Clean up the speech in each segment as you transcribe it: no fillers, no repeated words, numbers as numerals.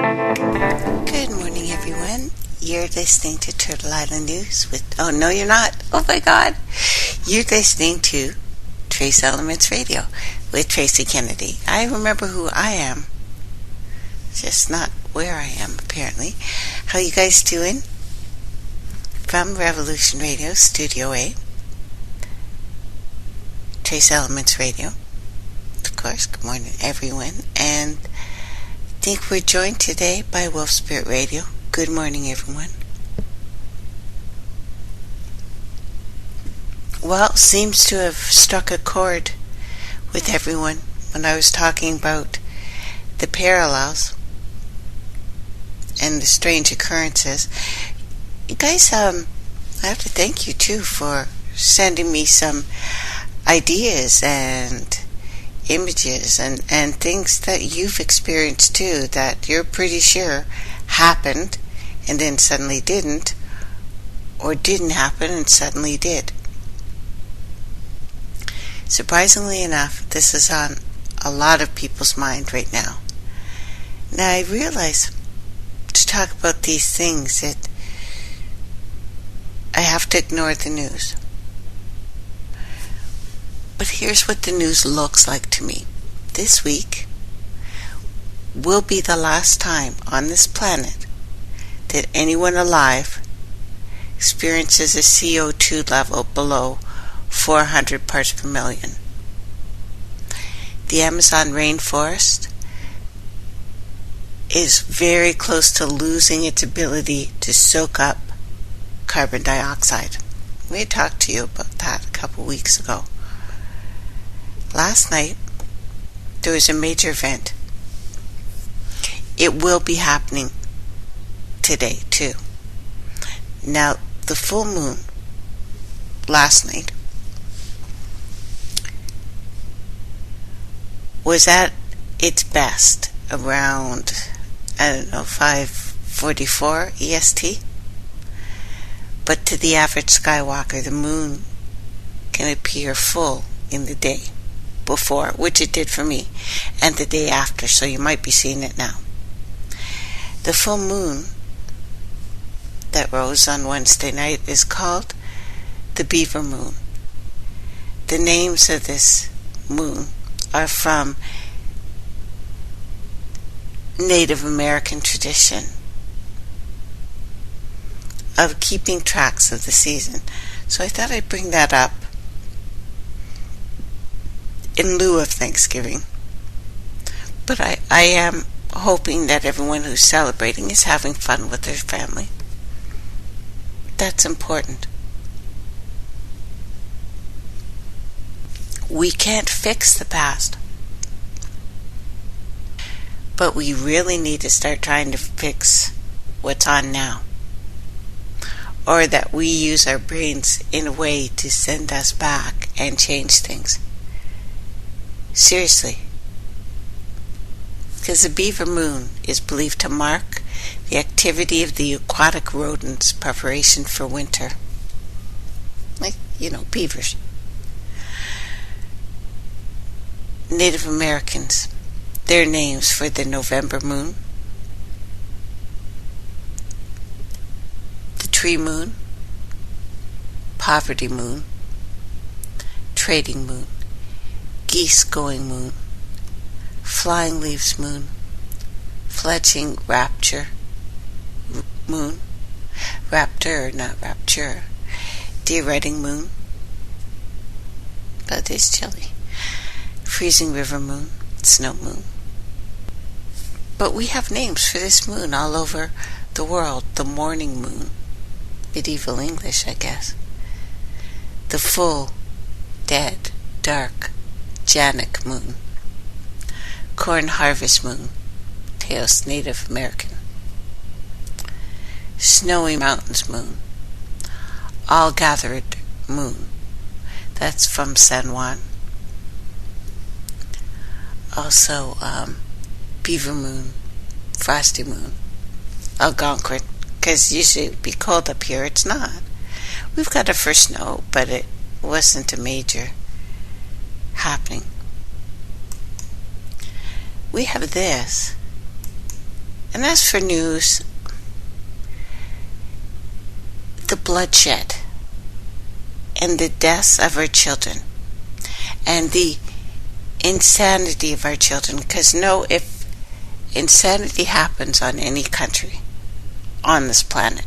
Good morning, everyone. You're listening to Turtle Island News with... Oh, no, you're not. Oh, my God. You're listening to Trace Elements Radio with Tracey Kennedy. I remember who I am. Just not where I am, apparently. How you guys doing? From Revolution Radio, Studio A. Trace Elements Radio. Of course, good morning, everyone. And I think we're joined today by Wolf Spirit Radio. Good morning, everyone. Well, seems to have struck a chord with everyone when I was talking about the parallels and the strange occurrences. You guys, I have to thank you too for sending me some ideas and images and things that you've experienced too, that you're pretty sure happened and then suddenly didn't, or didn't happen and suddenly did. Surprisingly enough, this is on a lot of people's mind right now. Now I realize to talk about these things that I have to ignore the news. But here's what the news looks like to me. This week will be the last time on this planet that anyone alive experiences a CO2 level below 400 parts per million. The Amazon rainforest is very close to losing its ability to soak up carbon dioxide. We talked to you about that a couple weeks ago. Last night, there was a major event. It will be happening today, too. Now, the full moon last night was at its best around, 5:44 EST. But to the average skywalker, the moon can appear full in the day before, which it did for me, and the day after, so you might be seeing it now. The full moon that rose on Wednesday night is called the Beaver Moon. The names of this moon are from Native American tradition of keeping tracks of the season. So I thought I'd bring that up in lieu of Thanksgiving. But I am hoping that everyone who's celebrating is having fun with their family. That's important. We can't fix the past, but we really need to start trying to fix what's on now, or that we use our brains in a way to send us back and change things. Seriously. Because the Beaver Moon is believed to mark the activity of the aquatic rodents' preparation for winter. Like, beavers. Native Americans, their names for the November moon: the tree moon, poverty moon, trading moon, geese going moon, flying leaves moon, fledgling rapture moon, raptor, not rapture, deer riding moon, but it's chilly, freezing river moon, snow moon. But we have names for this moon all over the world. The morning moon, medieval English, I guess. The full, dead, dark, Janik moon. Corn harvest moon, Teos Native American. Snowy mountains moon. All gathered moon. That's from San Juan. Also, Beaver moon, frosty moon, Algonquin, because usually it would be cold up here. It's not. We've got our first snow, but it wasn't a major happening. We have this, And as for news, the bloodshed and the deaths of our children and the insanity of our children, because if insanity happens on any country on this planet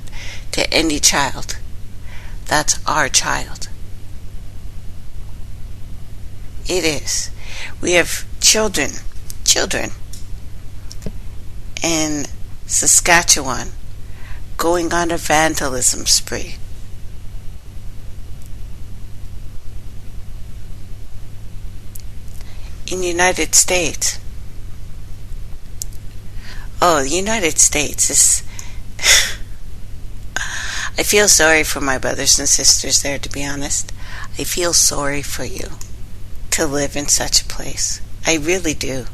to any child, that's our child. It is. We have children in Saskatchewan going on a vandalism spree. In the United States, the United States is I feel sorry for my brothers and sisters there, to be honest. I feel sorry for you to live in such a place. I really do.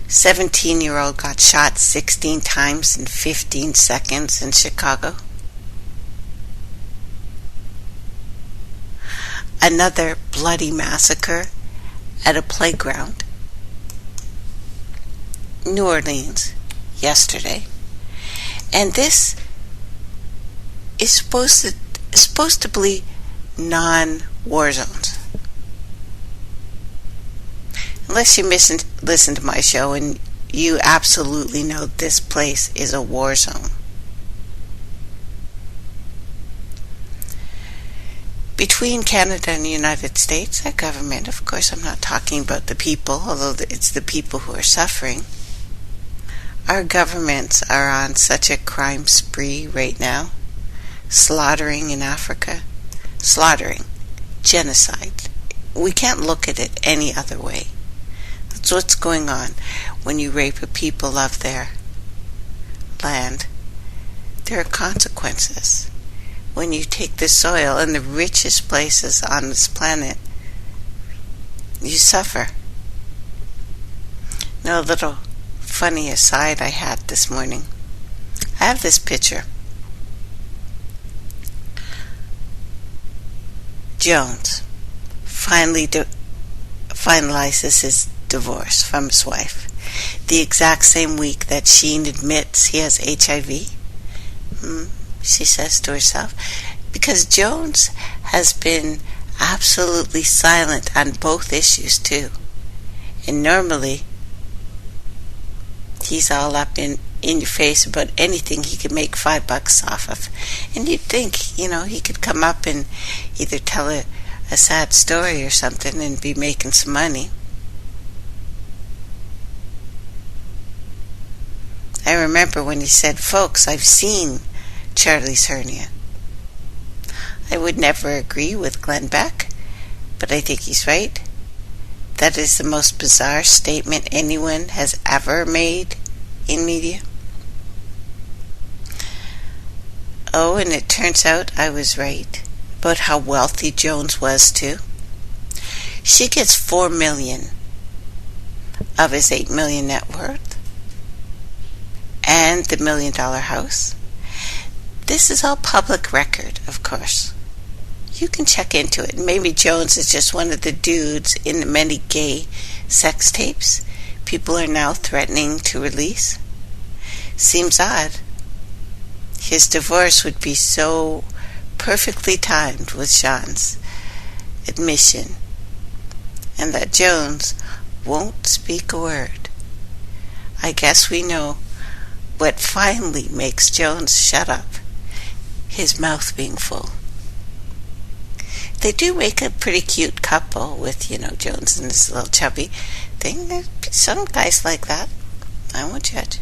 17-year-old got shot 16 times in 15 seconds in Chicago. Another bloody massacre at a playground. New Orleans yesterday. And this is supposed to be non-war zones. Unless you listen to my show and you absolutely know this place is a war zone. Between Canada and the United States, our government, of course I'm not talking about the people, although it's the people who are suffering. Our governments are on such a crime spree right now. Slaughtering in Africa. Slaughtering. Genocide. We can't look at it any other way. That's what's going on when you rape a people of their land. There are consequences. When you take the soil in the richest places on this planet, you suffer. Now, a little funny aside I had this morning. I have this picture. Jones finally finalizes his divorce from his wife. The exact same week that Sheen admits he has HIV. She says to herself, because Jones has been absolutely silent on both issues too. And normally he's all up in your face about anything he could make $5 off of. And you'd think, he could come up and either tell a sad story or something and be making some money. I remember when he said, folks, I've seen Charlie's hernia. I would never agree with Glenn Beck, but I think he's right. That is the most bizarre statement anyone has ever made in media. Oh, and it turns out I was right about how wealthy Jones was too. She gets $4 million of his $8 million net worth and the $1 million house. This is all public record, of course. You can check into it. Maybe Jones is just one of the dudes in the many gay sex tapes people are now threatening to release. Seems odd. His divorce would be so perfectly timed with Sean's admission, and that Jones won't speak a word. I guess we know what finally makes Jones shut up. His mouth being full. They do make a pretty cute couple with, Jones and this little chubby thing. There's some guys like that. I won't judge.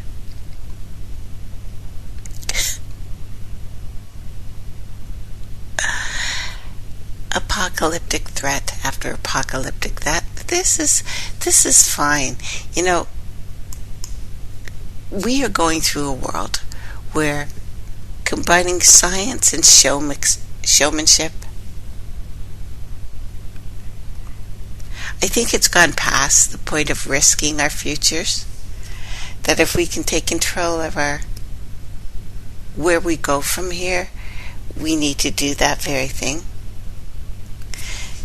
Apocalyptic threat after apocalyptic threat. This is fine. We are going through a world where combining science and showmanship, I think it's gone past the point of risking our futures. That if we can take control of where we go from here, we need to do that very thing.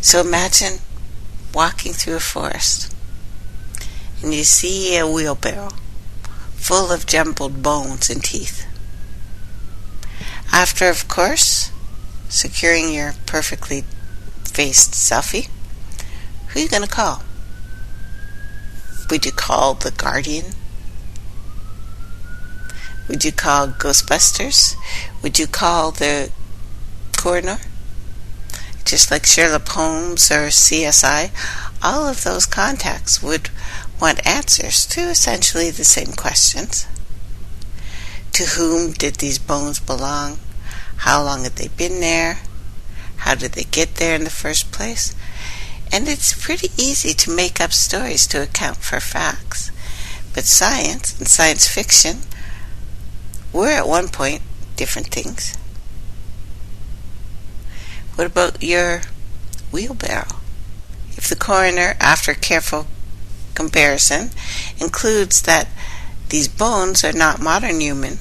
So imagine walking through a forest and you see a wheelbarrow full of jumbled bones and teeth. After, of course, securing your perfectly faced selfie, who are you going to call? Would you call the Guardian? Would you call Ghostbusters? Would you call the coroner? Just like Sherlock Holmes or CSI, all of those contacts would want answers to essentially the same questions. To whom did these bones belong? How long had they been there? How did they get there in the first place? And it's pretty easy to make up stories to account for facts. But science and science fiction were at one point different things. What about your wheelbarrow? If the coroner, after careful comparison, includes that these bones are not modern human,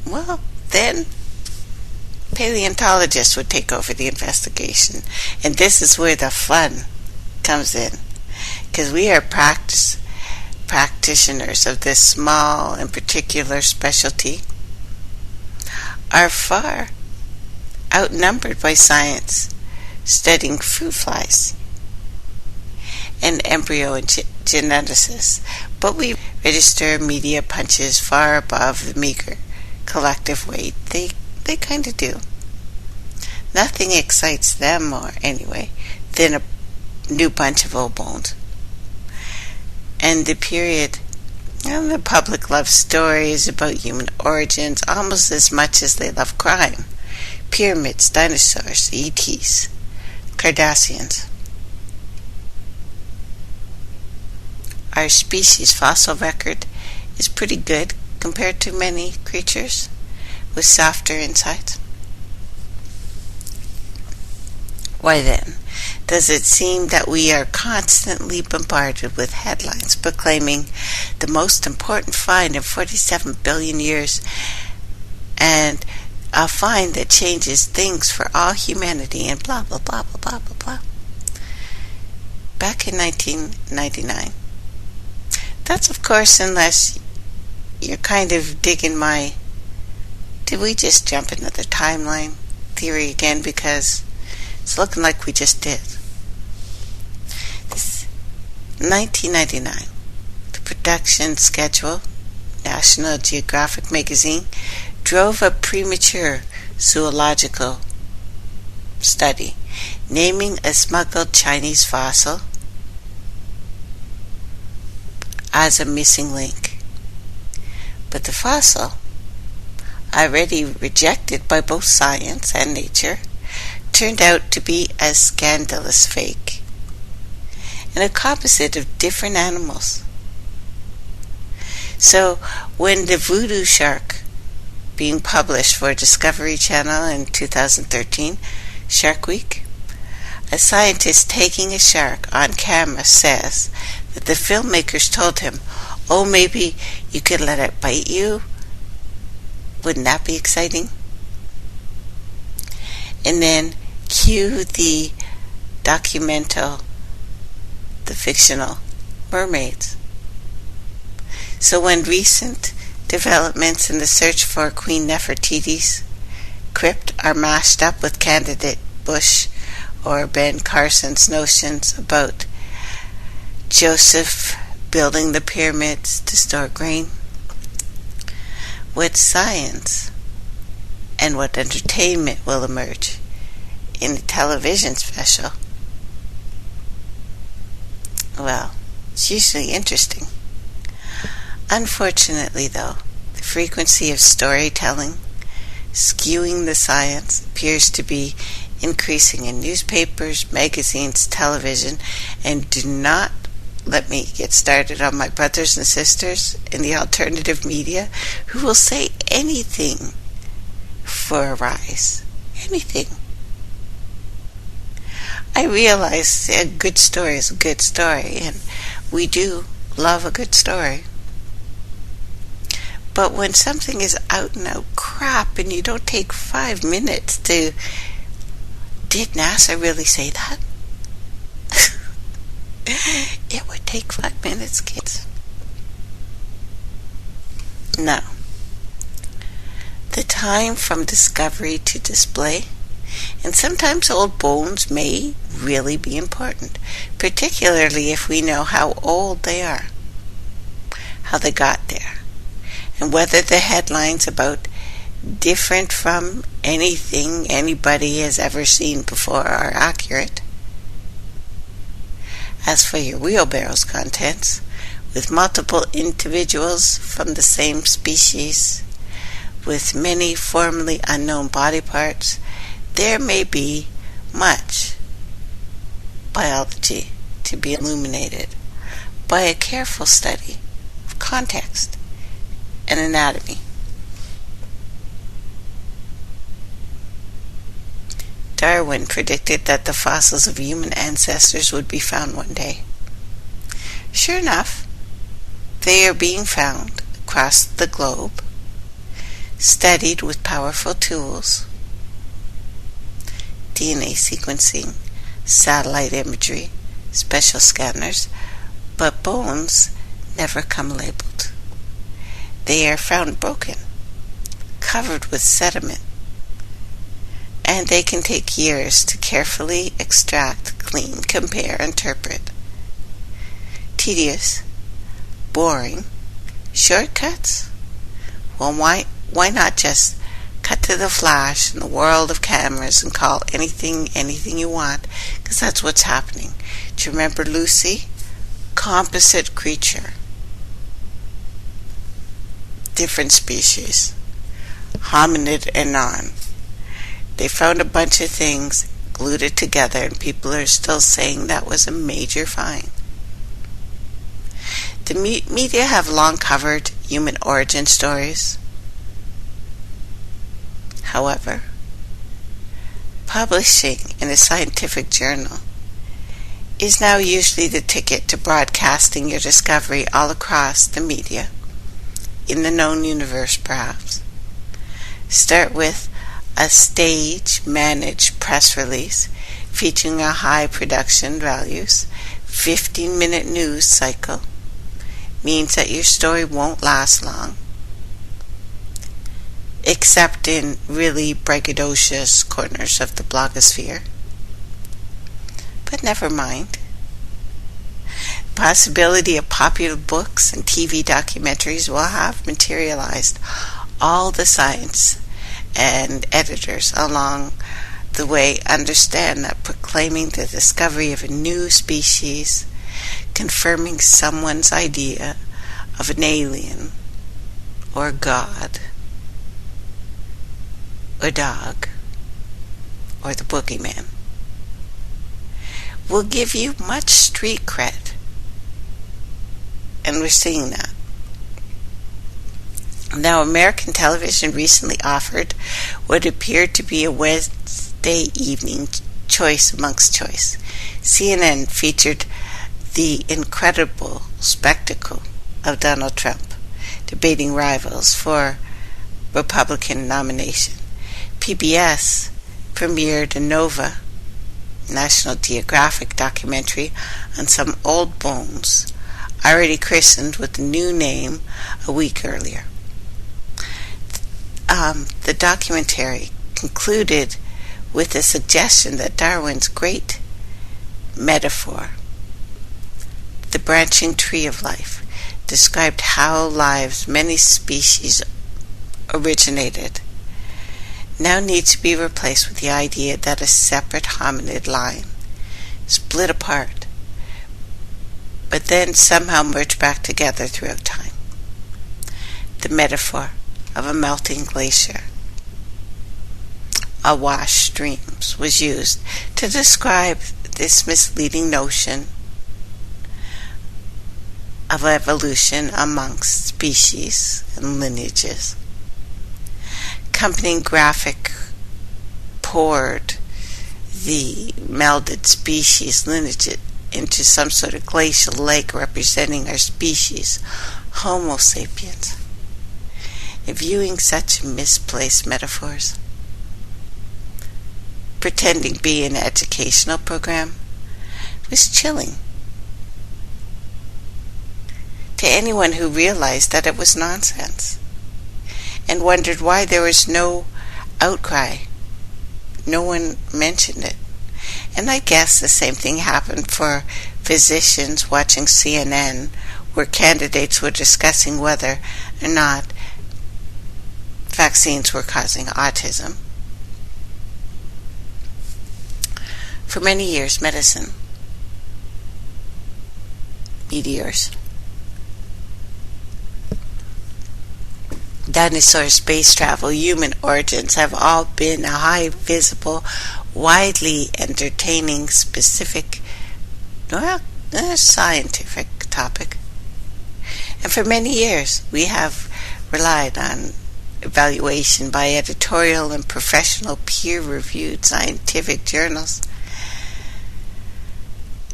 well, then paleontologists would take over the investigation. And this is where the fun comes in, because we are practitioners of this small and particular specialty are far outnumbered by science studying fruit flies and embryo and geneticists, but we register media punches far above the meager collective weight they kind of do. Nothing excites them more, anyway, than a new bunch of old bones. And the period, and the public loves stories about human origins almost as much as they love crime. Pyramids, dinosaurs, ETs, Cardassians. Our species' fossil record is pretty good compared to many creatures with softer insides. Why then does it seem that we are constantly bombarded with headlines proclaiming the most important find in 47 billion years, and a find that changes things for all humanity, and blah blah blah blah blah blah blah? Back in 1999. That's, of course, unless you're kind of digging my did we just jump into the timeline theory again, because it's looking like we just did. This 1999, the production schedule, National Geographic magazine, drove a premature zoological study, naming a smuggled Chinese fossil as a missing link. But the fossil, already rejected by both science and nature, turned out to be a scandalous fake, and a composite of different animals. So when the voodoo shark being published for Discovery Channel in 2013, Shark Week, a scientist taking a shark on camera says that the filmmakers told him, "Oh, maybe you could let it bite you." Wouldn't that be exciting? And then cue the documental, the fictional mermaids. So when recent developments in the search for Queen Nefertiti's crypt are mashed up with candidate Bush or Ben Carson's notions about Joseph building the pyramids to store grain, what science and what entertainment will emerge in the television special? Well, it's usually interesting. Unfortunately, though, the frequency of storytelling skewing the science appears to be increasing in newspapers, magazines, television, and do not let me get started on my brothers and sisters in the alternative media who will say anything for a rise. Anything. I realize a good story is a good story, and we do love a good story. But when something is out and out crap and you don't take 5 minutes to Did NASA really say that? It would take 5 minutes, kids. Now, the time from discovery to display, and sometimes old bones may really be important, particularly if we know how old they are, how they got there, and whether the headlines about different from anything anybody has ever seen before are accurate. As for your wheelbarrow's contents, with multiple individuals from the same species, with many formerly unknown body parts, there may be much biology to be illuminated by a careful study of context and anatomy. Darwin predicted that the fossils of human ancestors would be found one day. Sure enough, they are being found across the globe, studied with powerful tools, DNA sequencing, satellite imagery, special scanners, but bones never come labeled. They are found broken, covered with sediment, and they can take years to carefully extract, clean, compare, interpret. Tedious, boring, shortcuts? Well, why not just cut to the flash in the world of cameras and call anything you want, because that's what's happening. Do you remember Lucy? Composite creature. Different species. Hominid and non. They found a bunch of things, glued it together, and people are still saying that was a major find. The media have long covered human origin stories. However, publishing in a scientific journal is now usually the ticket to broadcasting your discovery all across the media, in the known universe perhaps. Start with a stage-managed press release featuring a high production values, 15-minute news cycle means that your story won't last long, except in really braggadocious corners of the blogosphere. But never mind. Possibility of popular books and TV documentaries will have materialized all the science, and editors along the way understand that proclaiming the discovery of a new species, confirming someone's idea of an alien or God or dog or the boogeyman, will give you much street cred. And we're seeing that. Now, American television recently offered what appeared to be a Wednesday evening choice amongst choice. CNN featured the incredible spectacle of Donald Trump debating rivals for Republican nomination. PBS premiered a Nova, National Geographic documentary on some old bones, already christened with the new name a week earlier. The documentary concluded with a suggestion that Darwin's great metaphor, the branching tree of life, described how lives many species originated, now needs to be replaced with the idea that a separate hominid line split apart, but then somehow merged back together throughout time. The metaphor of a melting glacier, awash streams, was used to describe this misleading notion of evolution amongst species and lineages. Accompanying graphic poured the melded species lineage into some sort of glacial lake representing our species, Homo sapiens. In viewing such misplaced metaphors, pretending to be an educational program was chilling to anyone who realized that it was nonsense and wondered why there was no outcry. No one mentioned it. And I guess the same thing happened for physicians watching CNN, where candidates were discussing whether or not vaccines were causing autism. For many years, medicine, meteors, dinosaur space travel, human origins have all been a high visible, widely entertaining, specific, scientific topic. And for many years, we have relied on evaluation by editorial and professional peer-reviewed scientific journals,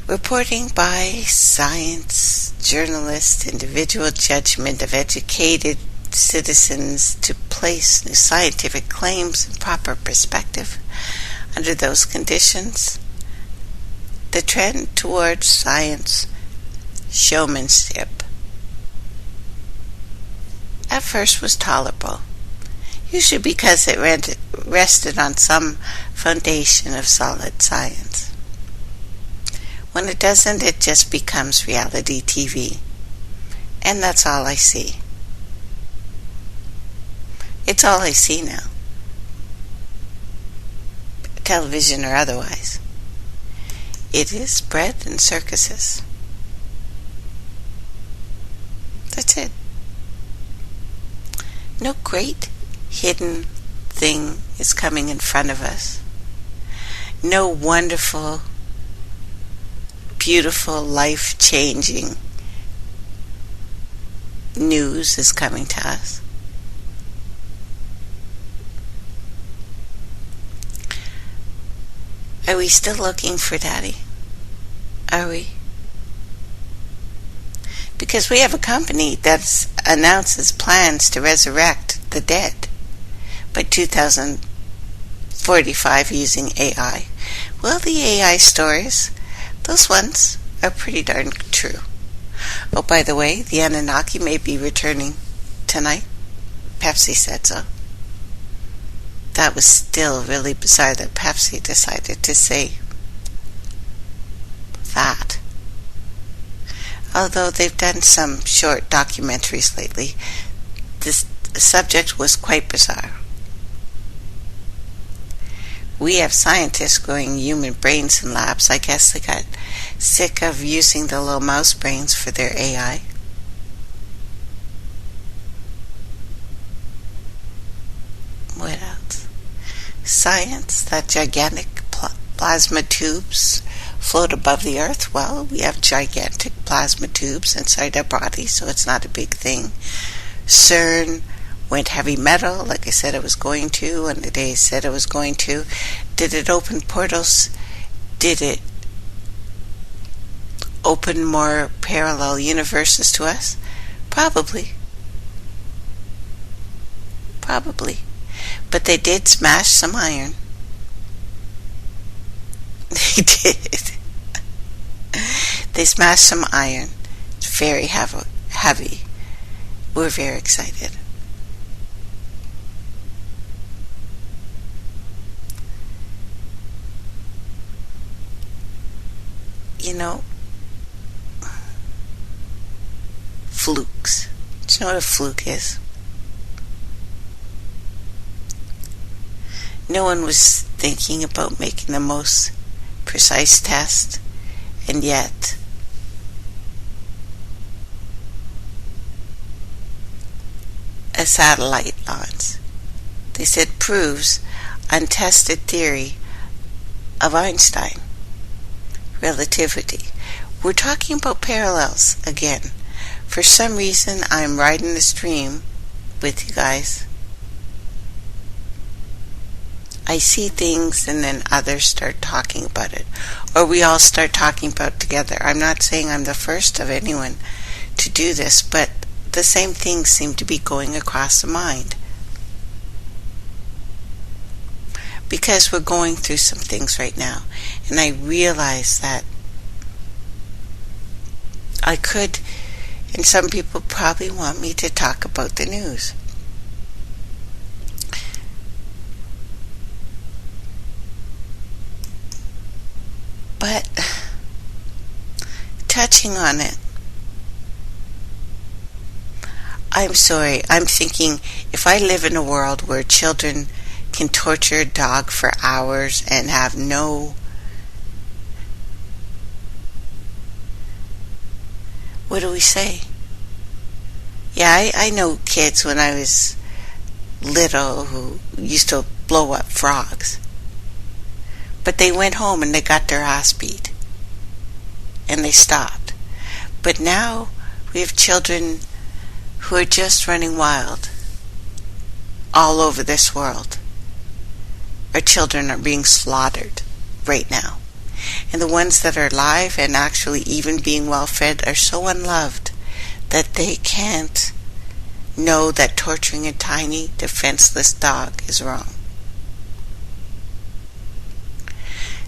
reporting by science journalists, individual judgment of educated citizens to place new scientific claims in proper perspective. Under those conditions, the trend towards science showmanship at first was tolerable, usually because it rested on some foundation of solid science. When it doesn't, it just becomes reality TV, and that's all I see. It's all I see now, television or otherwise. It is bread and circuses. That's it. No great hidden thing is coming in front of us. No wonderful, beautiful, life-changing news is coming to us. Are we still looking for Daddy? Are we? Because we have a company that announces plans to resurrect the dead by 2045 using AI. Well, the AI stories, those ones are pretty darn true. Oh, by the way, the Anunnaki may be returning tonight. Pepsi said so. That was still really bizarre that Pepsi decided to say that. Although they've done some short documentaries lately, this subject was quite bizarre. We have scientists growing human brains in labs. I guess they got sick of using the little mouse brains for their AI. What else? Science, that gigantic plasma tubes float above the earth. Well, we have gigantic plasma tubes inside our body, so it's not a big thing. Cern went heavy metal, like I said it was going to, and the day said it was going to. Did it open portals? Did it open more parallel universes to us? Probably. But they did smash some iron. They did. They smashed some iron. It's very heavy. We're very excited. You know, flukes. Do you know what a fluke is? No one was thinking about making the most precise test, and yet a satellite launch, they said, proves untested theory of Einstein, relativity. We're talking about parallels again. For some reason, I'm riding the stream with you guys. I see things and then others start talking about it, or we all start talking about it together. I'm not saying I'm the first of anyone to do this, but the same things seem to be going across the mind. because we're going through some things right now. And I realize that I could, and some people probably want me to talk about the news. But touching on it, I'm sorry, I'm thinking if I live in a world where children can torture a dog for hours and have no, what do we say? Yeah, I know kids when I was little who used to blow up frogs. But they went home and they got their ass beat. And they stopped. But now we have children who are just running wild all over this world. Our children are being slaughtered right now. And the ones that are alive and actually even being well fed are so unloved that they can't know that torturing a tiny, defenseless dog is wrong.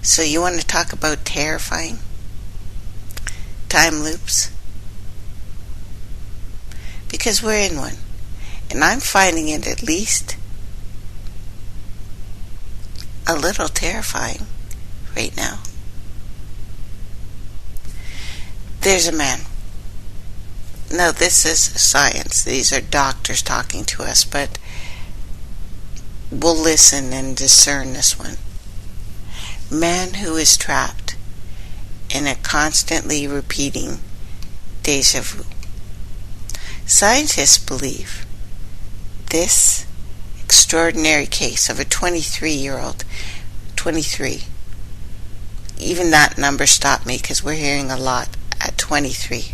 So you want to talk about terrifying time loops? Because we're in one. And I'm finding it at least a little terrifying right now. There's a man. No, this is science. These are doctors talking to us, but we'll listen and discern this one. Man who is trapped in a constantly repeating deja vu. Scientists believe this extraordinary case of a 23-year-old, 23, even that number stopped me because we're hearing a lot at 23,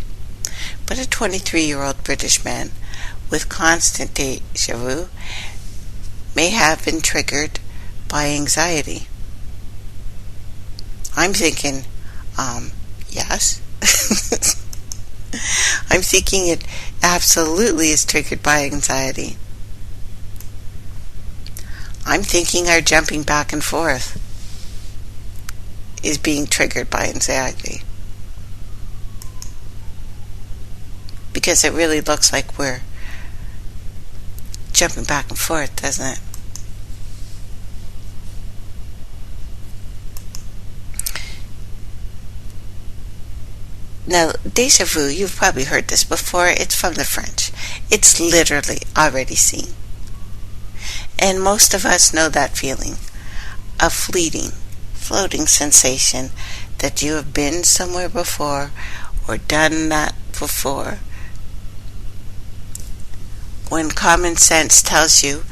but a 23-year-old British man with constant deja vu may have been triggered by anxiety. I'm thinking, yes. I'm thinking it absolutely is triggered by anxiety. I'm thinking our jumping back and forth is being triggered by anxiety. Because it really looks like we're jumping back and forth, doesn't it? Now, deja vu, you've probably heard this before. It's from the French. It's literally already seen. And most of us know that feeling. A fleeting, floating sensation that you have been somewhere before or done that before. When common sense tells you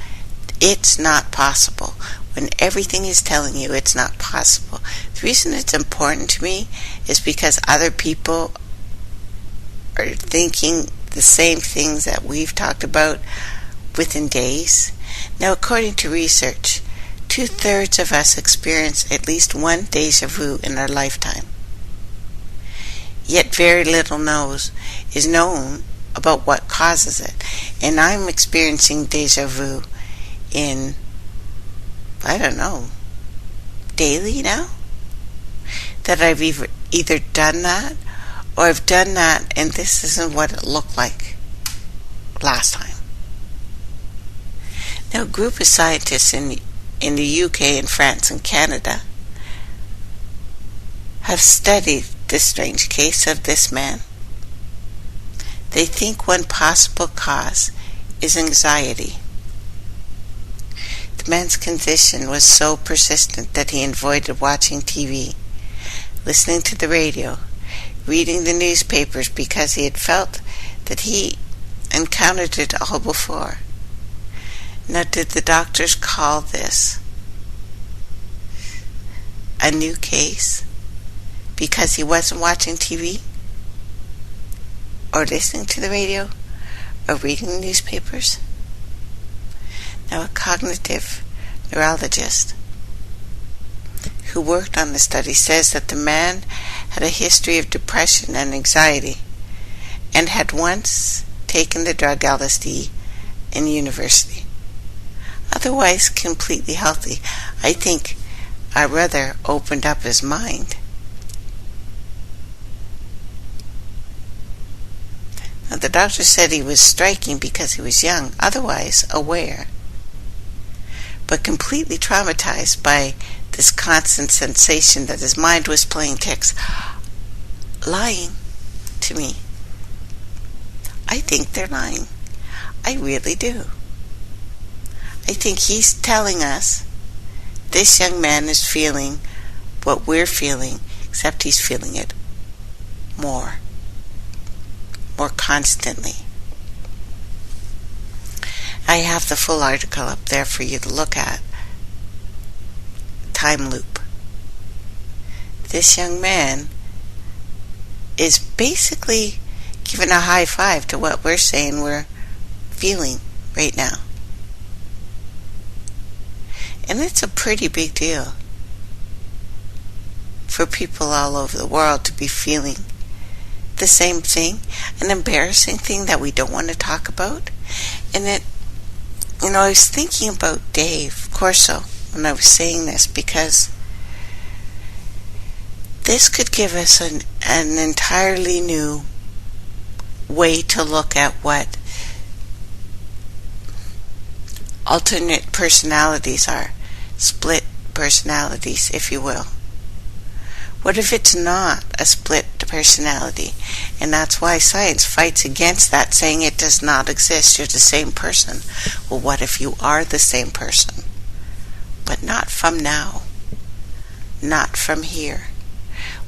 it's not possible. When everything is telling you it's not possible. The reason it's important to me is because other people are thinking the same things that we've talked about within days. Now, according to research, 2/3 of us experience at least one deja vu in our lifetime. Yet very little is known about what causes it. And I'm experiencing deja vu in, I don't know, daily now? That I've either done that or I've done that and this isn't what it looked like last time. Now, a group of scientists in the UK and France and Canada have studied this strange case of this man. They think one possible cause is anxiety. The man's condition was so persistent that he avoided watching TV, listening to the radio, reading the newspapers because he had felt that he encountered it all before. Now, did the doctors call this a new case because he wasn't watching TV or listening to the radio or reading the newspapers? Now, a cognitive neurologist who worked on the study says that the man had a history of depression and anxiety and had once taken the drug LSD in university. otherwise completely healthy. I think our brother opened up his mind. Now, the doctor said he was striking because he was young, otherwise aware, but completely traumatized by this constant sensation that his mind was playing tricks, lying to me. I think they're lying. I really do. I think he's telling us this young man is feeling what we're feeling, except he's feeling it more constantly. I have the full article up there for you to look at. Time loop. This young man is basically giving a high five to what we're saying we're feeling right now. And it's a pretty big deal for people all over the world to be feeling the same thing, an embarrassing thing that we don't want to talk about. And I was thinking about Dave Corso when I was saying this, because this could give us an entirely new way to look at what alternate personalities are, split personalities, if you will. What if it's not a split personality? And that's why science fights against that, saying it does not exist, you're the same person. Well, what if you are the same person, but not from now, not from here?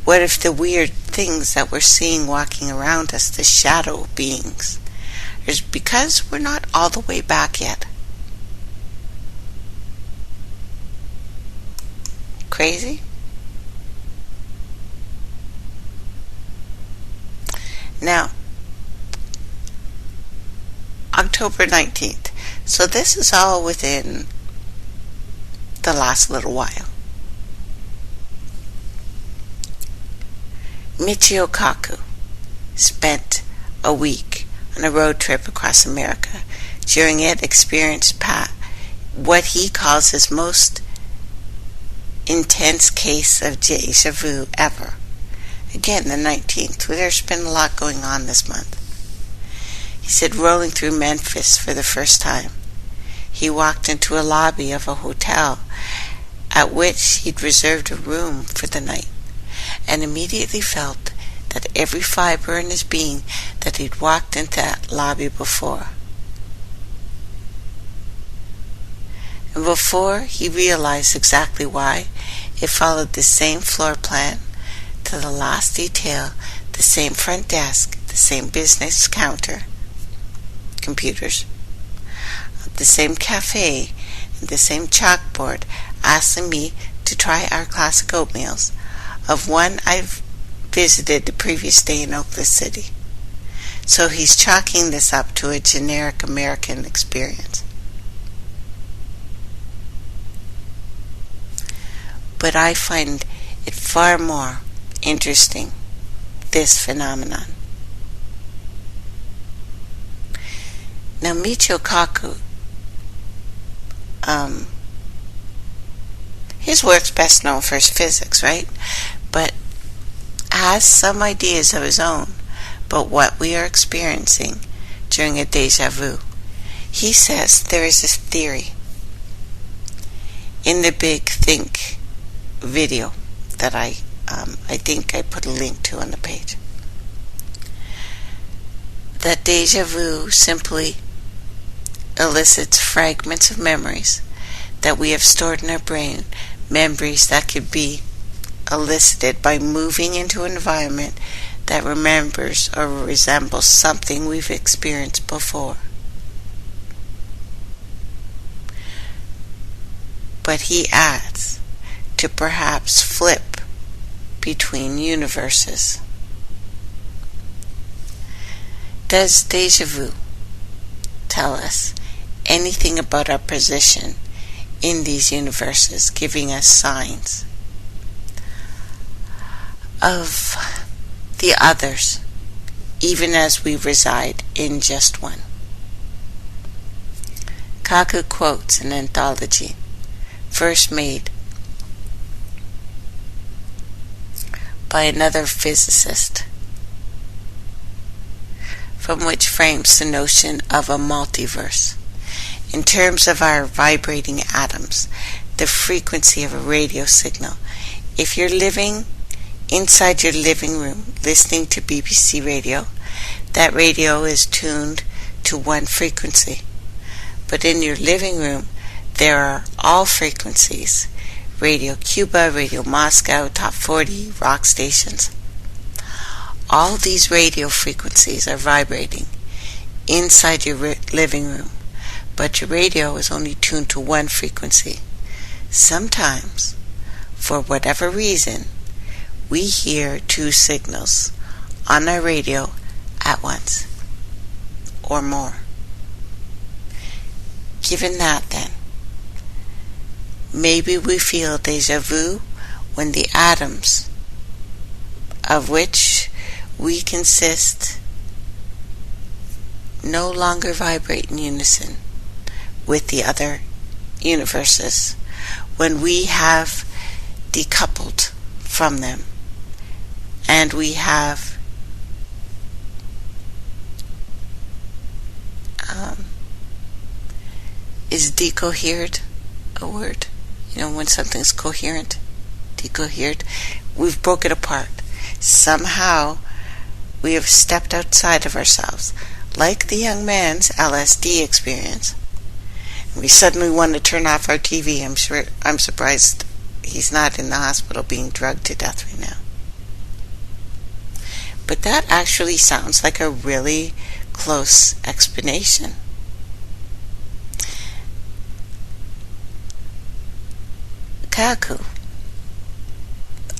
What if the weird things that we're seeing walking around us, the shadow beings, is because we're not all the way back yet? Crazy? Now, October 19th. So this is all within the last little while. Michio Kaku spent a week on a road trip across America. During it, experienced what he calls his most intense case of déjà vu ever. Again, the 19th. There's been a lot going on this month. He said, rolling through Memphis for the first time, he walked into a lobby of a hotel at which he'd reserved a room for the night, and immediately felt that every fiber in his being that he'd walked into that lobby before. And before he realized exactly why, it followed the same floor plan to the last detail, the same front desk, the same business counter, computers, the same cafe, and the same chalkboard asking me to try our classic oatmeals of one I've visited the previous day in Oakland City. So he's chalking this up to a generic American experience. But I find it far more interesting, this phenomenon. Now, Michio Kaku, his work's best known for his physics, right? But has some ideas of his own about what we are experiencing during a déjà vu. He says there is this theory in the Big Think video that I think I put a link to on the page, that déjà vu simply elicits fragments of memories that we have stored in our brain, memories that could be elicited by moving into an environment that remembers or resembles something we've experienced before. But he adds, to perhaps flip between universes. Does déjà vu tell us anything about our position in these universes, giving us signs of the others, even as we reside in just one? Kaku Quotes, an anthology, first made by another physicist, from which frames the notion of a multiverse. In terms of our vibrating atoms, the frequency of a radio signal. If you're living inside your living room listening to BBC radio, that radio is tuned to one frequency. But in your living room, there are all frequencies: Radio Cuba, Radio Moscow, Top 40, rock stations. All these radio frequencies are vibrating inside your living room, but your radio is only tuned to one frequency. Sometimes, for whatever reason, we hear two signals on our radio at once, or more. Given that, then, maybe we feel deja vu when the atoms of which we consist no longer vibrate in unison with the other universes, when we have decoupled from them and we have is decoherent a word? You know, when something's coherent, decoherent, we've broken apart. Somehow we have stepped outside of ourselves, like the young man's LSD experience. We suddenly want to turn off our TV. I'm surprised he's not in the hospital being drugged to death right now. But that actually sounds like a really close explanation. Kaku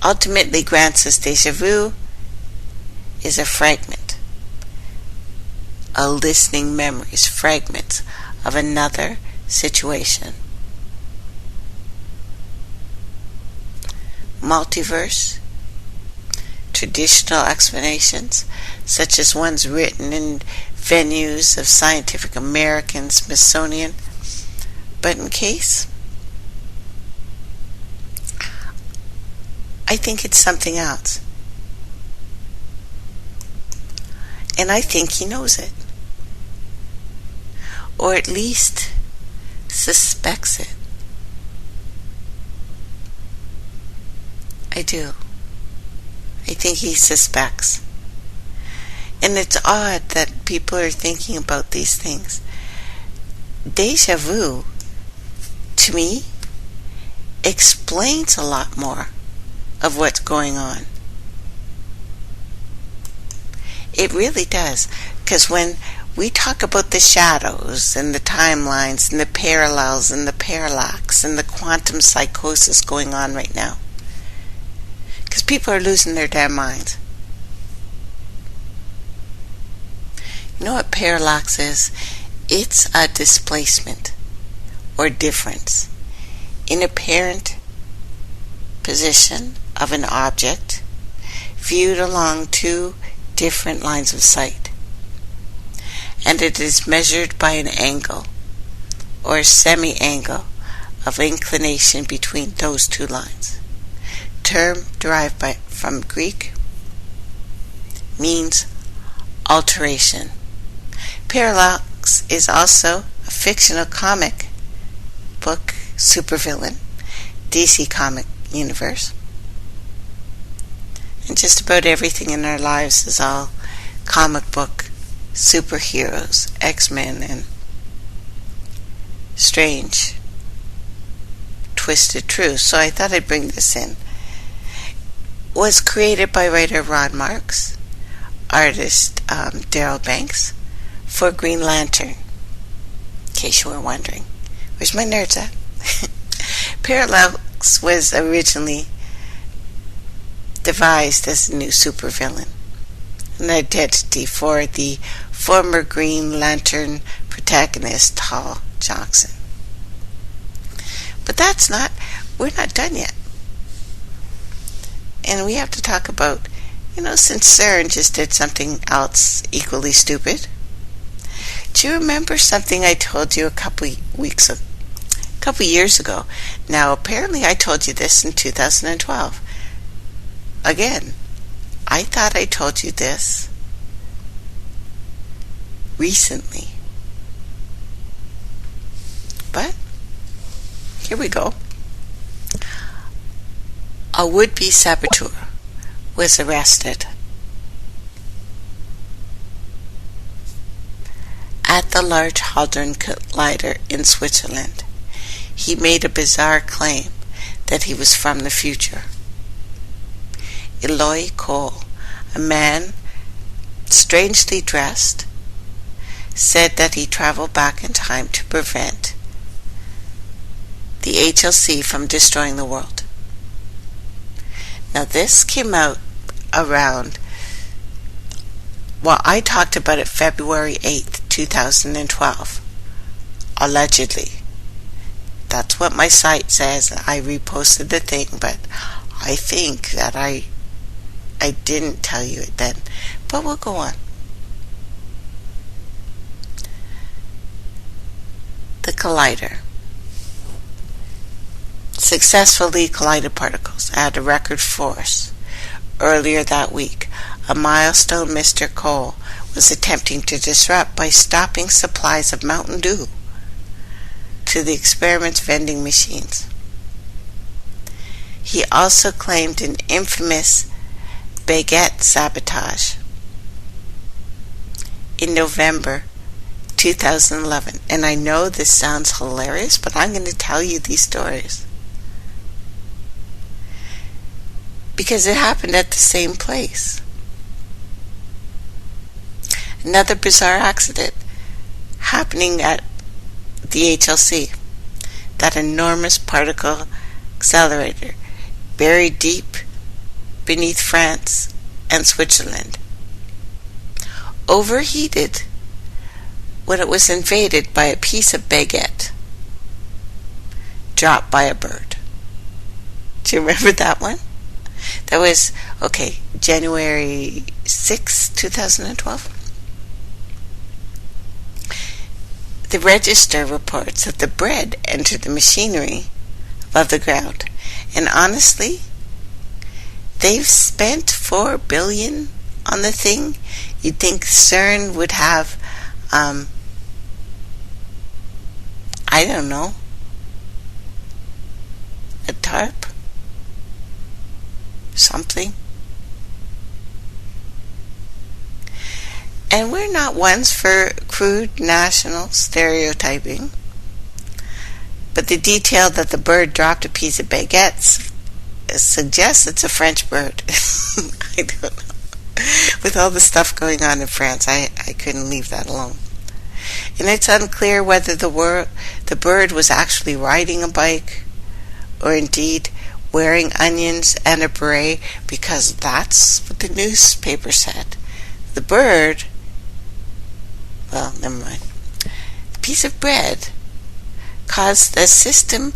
ultimately grants us deja vu is a fragment, a listening memories, fragments of another situation. Multiverse, traditional explanations, such as ones written in venues of Scientific American, Smithsonian, but in case, I think it's something else. And I think he knows it. Or at least suspects it. I do. I think he suspects. And it's odd that people are thinking about these things. Deja vu, to me, explains a lot more of what's going on. It really does. Because when we talk about the shadows and the timelines and the parallels and the parallax and the quantum psychosis going on right now, because people are losing their damn minds. You know what parallax is? It's a displacement or difference in apparent position of an object viewed along two different lines of sight, and it is measured by an angle or semi-angle of inclination between those two lines. Term derived from Greek, means alteration. Parallax is also a fictional comic book supervillain, DC comic universe. And just about everything in our lives is all comic book superheroes, X-Men, and strange, twisted truths. So I thought I'd bring this in. Was created by writer Ron Marks, artist Daryl Banks, for Green Lantern, in case you were wondering. Where's my nerds at? Parallax was originally devised as a new supervillain, an identity for the former Green Lantern protagonist Hal Johnson. But we're not done yet. And we have to talk about, since Cern just did something else equally stupid, Do you remember something I told you a couple years ago? Now, apparently I told you this in 2012. Again, I thought I told you this recently. But, here we go. A would-be saboteur was arrested at the Large Hadron Collider in Switzerland. He made a bizarre claim that he was from the future. Eloy Cole, a man strangely dressed, said that he traveled back in time to prevent the HLC from destroying the world. Now this came out around, well, I talked about it February 8th, 2012, allegedly. That's what my site says. I reposted the thing, but I think that I didn't tell you it then. But we'll go on. The collider successfully collided particles at a record force. Earlier that week, a milestone Mr. Cole was attempting to disrupt by stopping supplies of Mountain Dew to the experiment's vending machines. He also claimed an infamous baguette sabotage in November 2011. And I know this sounds hilarious, but I'm going to tell you these stories because it happened at the same place. Another bizarre accident happening at the HLC, that enormous particle accelerator buried deep beneath France and Switzerland, overheated when it was invaded by a piece of baguette dropped by a bird. Do you remember that one? That was, January 6, 2012. The register reports that the bread entered the machinery above the ground. And honestly, they've spent $4 billion on the thing. You'd think Cern would have, I don't know, a tarp? Something. And we're not ones for crude national stereotyping, but the detail that the bird dropped a piece of baguettes suggests it's a French bird. I don't know. With all the stuff going on in France, I couldn't leave that alone. And it's unclear whether the bird was actually riding a bike or indeed wearing onions and a beret, because that's what the newspaper said. The bird, well, never mind. The piece of bread caused the system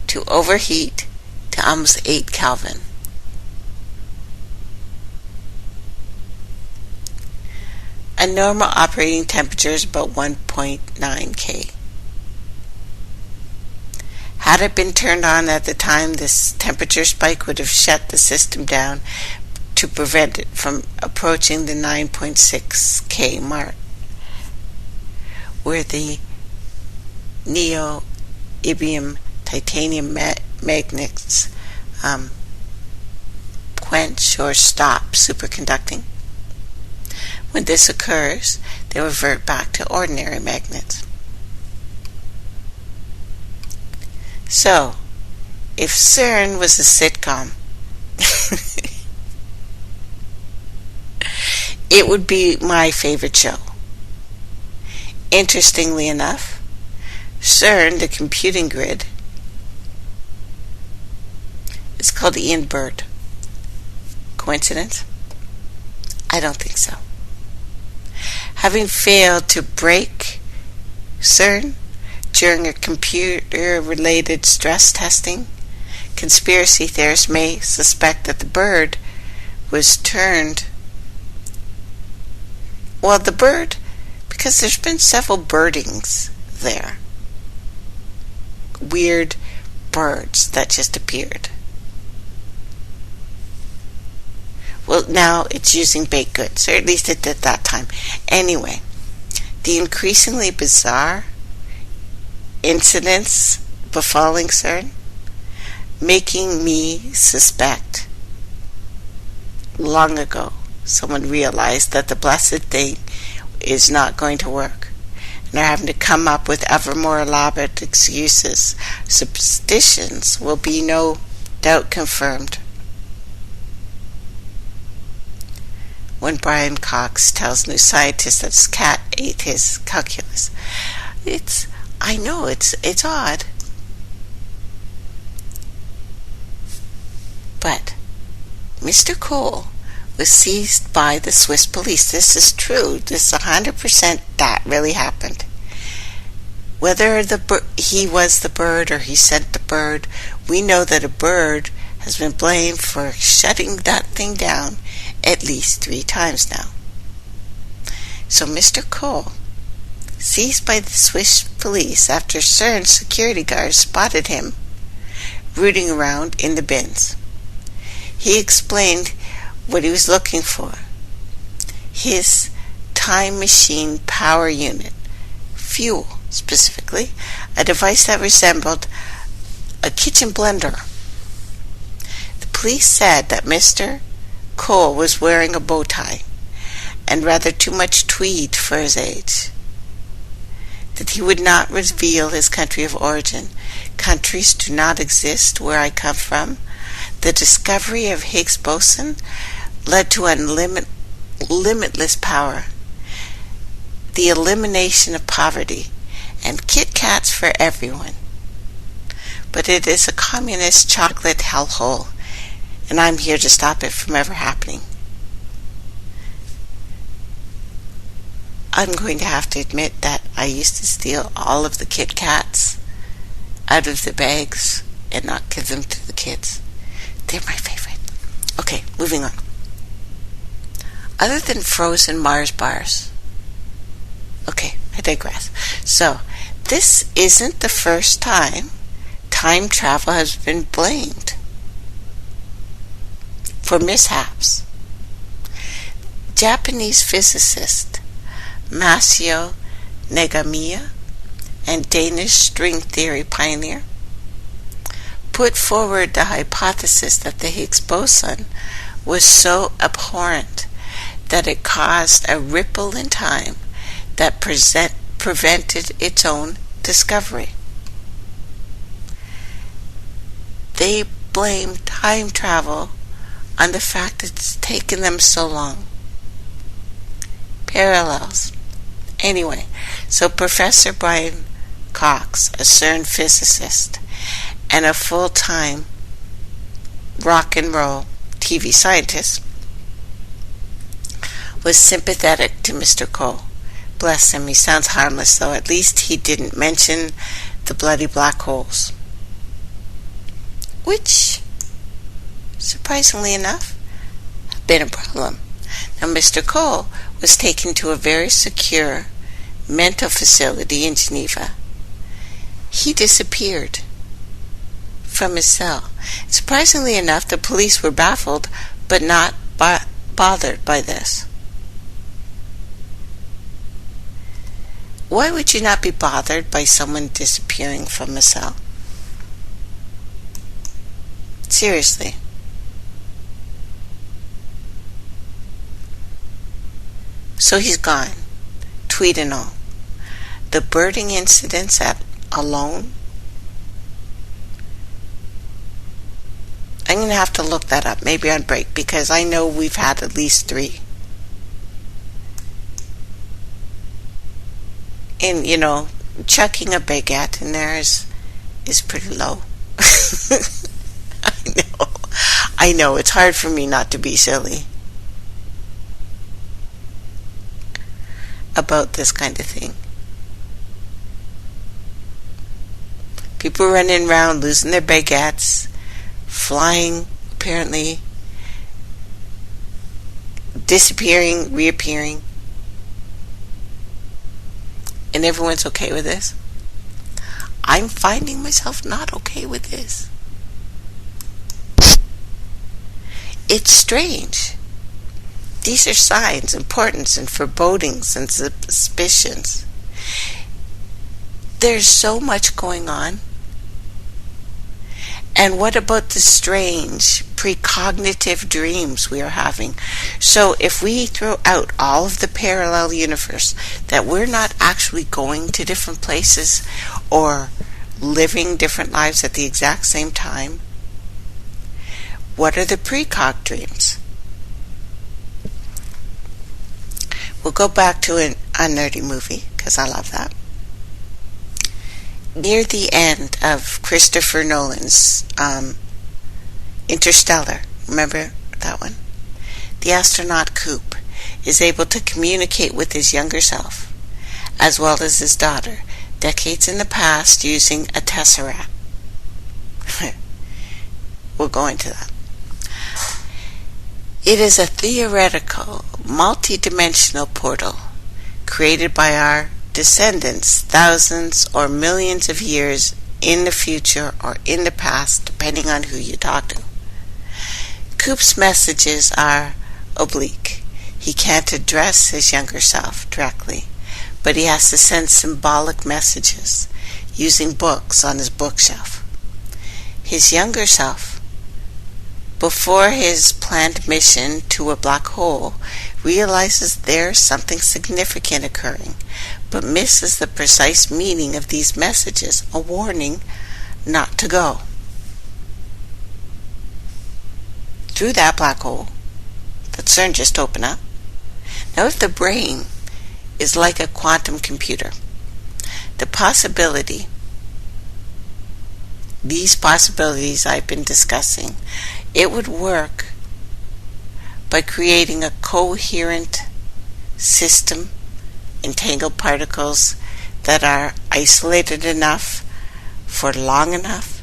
to overheat to almost 8 Kelvin. A normal operating temperature is about 1.9 K. Had it been turned on at the time, this temperature spike would have shut the system down to prevent it from approaching the 9.6 K mark, where the neodymium titanium magnets quench or stop superconducting. When this occurs, they revert back to ordinary magnets. So, if Cern was a sitcom, it would be my favorite show. Interestingly enough, Cern, the computing grid, is called Ian Bird. Coincidence? I don't think so. Having failed to break Cern during a computer-related stress testing, conspiracy theorists may suspect that the bird was turned. Well, the bird, because there's been several birdings there. Weird birds that just appeared. Well, now it's using baked goods, or at least it did that time. Anyway, the increasingly bizarre incidents befalling Cern, making me suspect long ago someone realized that the blessed thing is not going to work, and they're having to come up with ever more elaborate excuses. Superstitions will be no doubt confirmed when Brian Cox tells New Scientist that his cat ate his calculus. I know it's odd, but Mr. Cole was seized by the Swiss police. This is true. This is 100% that really happened. Whether he was the bird or he sent the bird, we know that a bird has been blamed for shutting that thing down at least 3 times now. So Mr. Cole, seized by the Swiss police after Cern's security guards spotted him rooting around in the bins. He explained what he was looking for: his time machine power unit, fuel specifically, a device that resembled a kitchen blender. The police said that Mr. Cole was wearing a bow tie and rather too much tweed for his age, that he would not reveal his country of origin. Countries do not exist where I come from. The discovery of Higgs boson led to limitless power, the elimination of poverty, and Kit Kats for everyone. But it is a communist chocolate hellhole, and I'm here to stop it from ever happening. I'm going to have to admit that I used to steal all of the Kit Kats out of the bags and not give them to the kids. They're my favorite. Okay, moving on. Other than frozen Mars bars. Okay, I digress. So, this isn't the first time time travel has been blamed for mishaps. Japanese physicist Masao Nagamiya and Danish string theory pioneer put forward the hypothesis that the Higgs boson was so abhorrent that it caused a ripple in time that prevented its own discovery. They blamed time travel on the fact that it's taken them so long. Parallels. Anyway, so Professor Brian Cox, a Cern physicist and a full-time rock and roll TV scientist, was sympathetic to Mr. Cole. Bless him, he sounds harmless though. At least he didn't mention the bloody black holes, which, surprisingly enough, have been a problem. Now, Mr. Cole was taken to a very secure mental facility in Geneva. He disappeared from his cell. Surprisingly enough, the police were baffled but not bothered by this. Why would you not be bothered by someone disappearing from a cell? Seriously. So he's gone, tweet and all. The birding incidents alone, I'm going to have to look that up, maybe on break, because I know we've had at least 3. And, chucking a baguette in there is pretty low. I know, it's hard for me not to be silly about this kind of thing. People running around losing their baguettes, flying, apparently, disappearing, reappearing. And everyone's okay with this. I'm finding myself not okay with this. It's strange. These are signs and portents and forebodings and suspicions. There's so much going on. And what about the strange precognitive dreams we are having? So if we throw out all of the parallel universe, that we're not actually going to different places or living different lives at the exact same time, what are the precog dreams? We'll go back to a nerdy movie, because I love that. Near the end of Christopher Nolan's Interstellar, remember that one? The astronaut Coop is able to communicate with his younger self, as well as his daughter, decades in the past, using a tesseract. We'll go into that. It is a theoretical, multi-dimensional portal created by our descendants thousands or millions of years in the future or in the past, depending on who you talk to. Coop's messages are oblique. He can't address his younger self directly, but he has to send symbolic messages using books on his bookshelf. His younger self, before his planned mission to a black hole, realizes there's something significant occurring, but misses the precise meaning of these messages, a warning not to go through that black hole that Cern just opened up. Now, if the brain is like a quantum computer, these possibilities I've been discussing, it would work by creating a coherent system, entangled particles that are isolated enough for long enough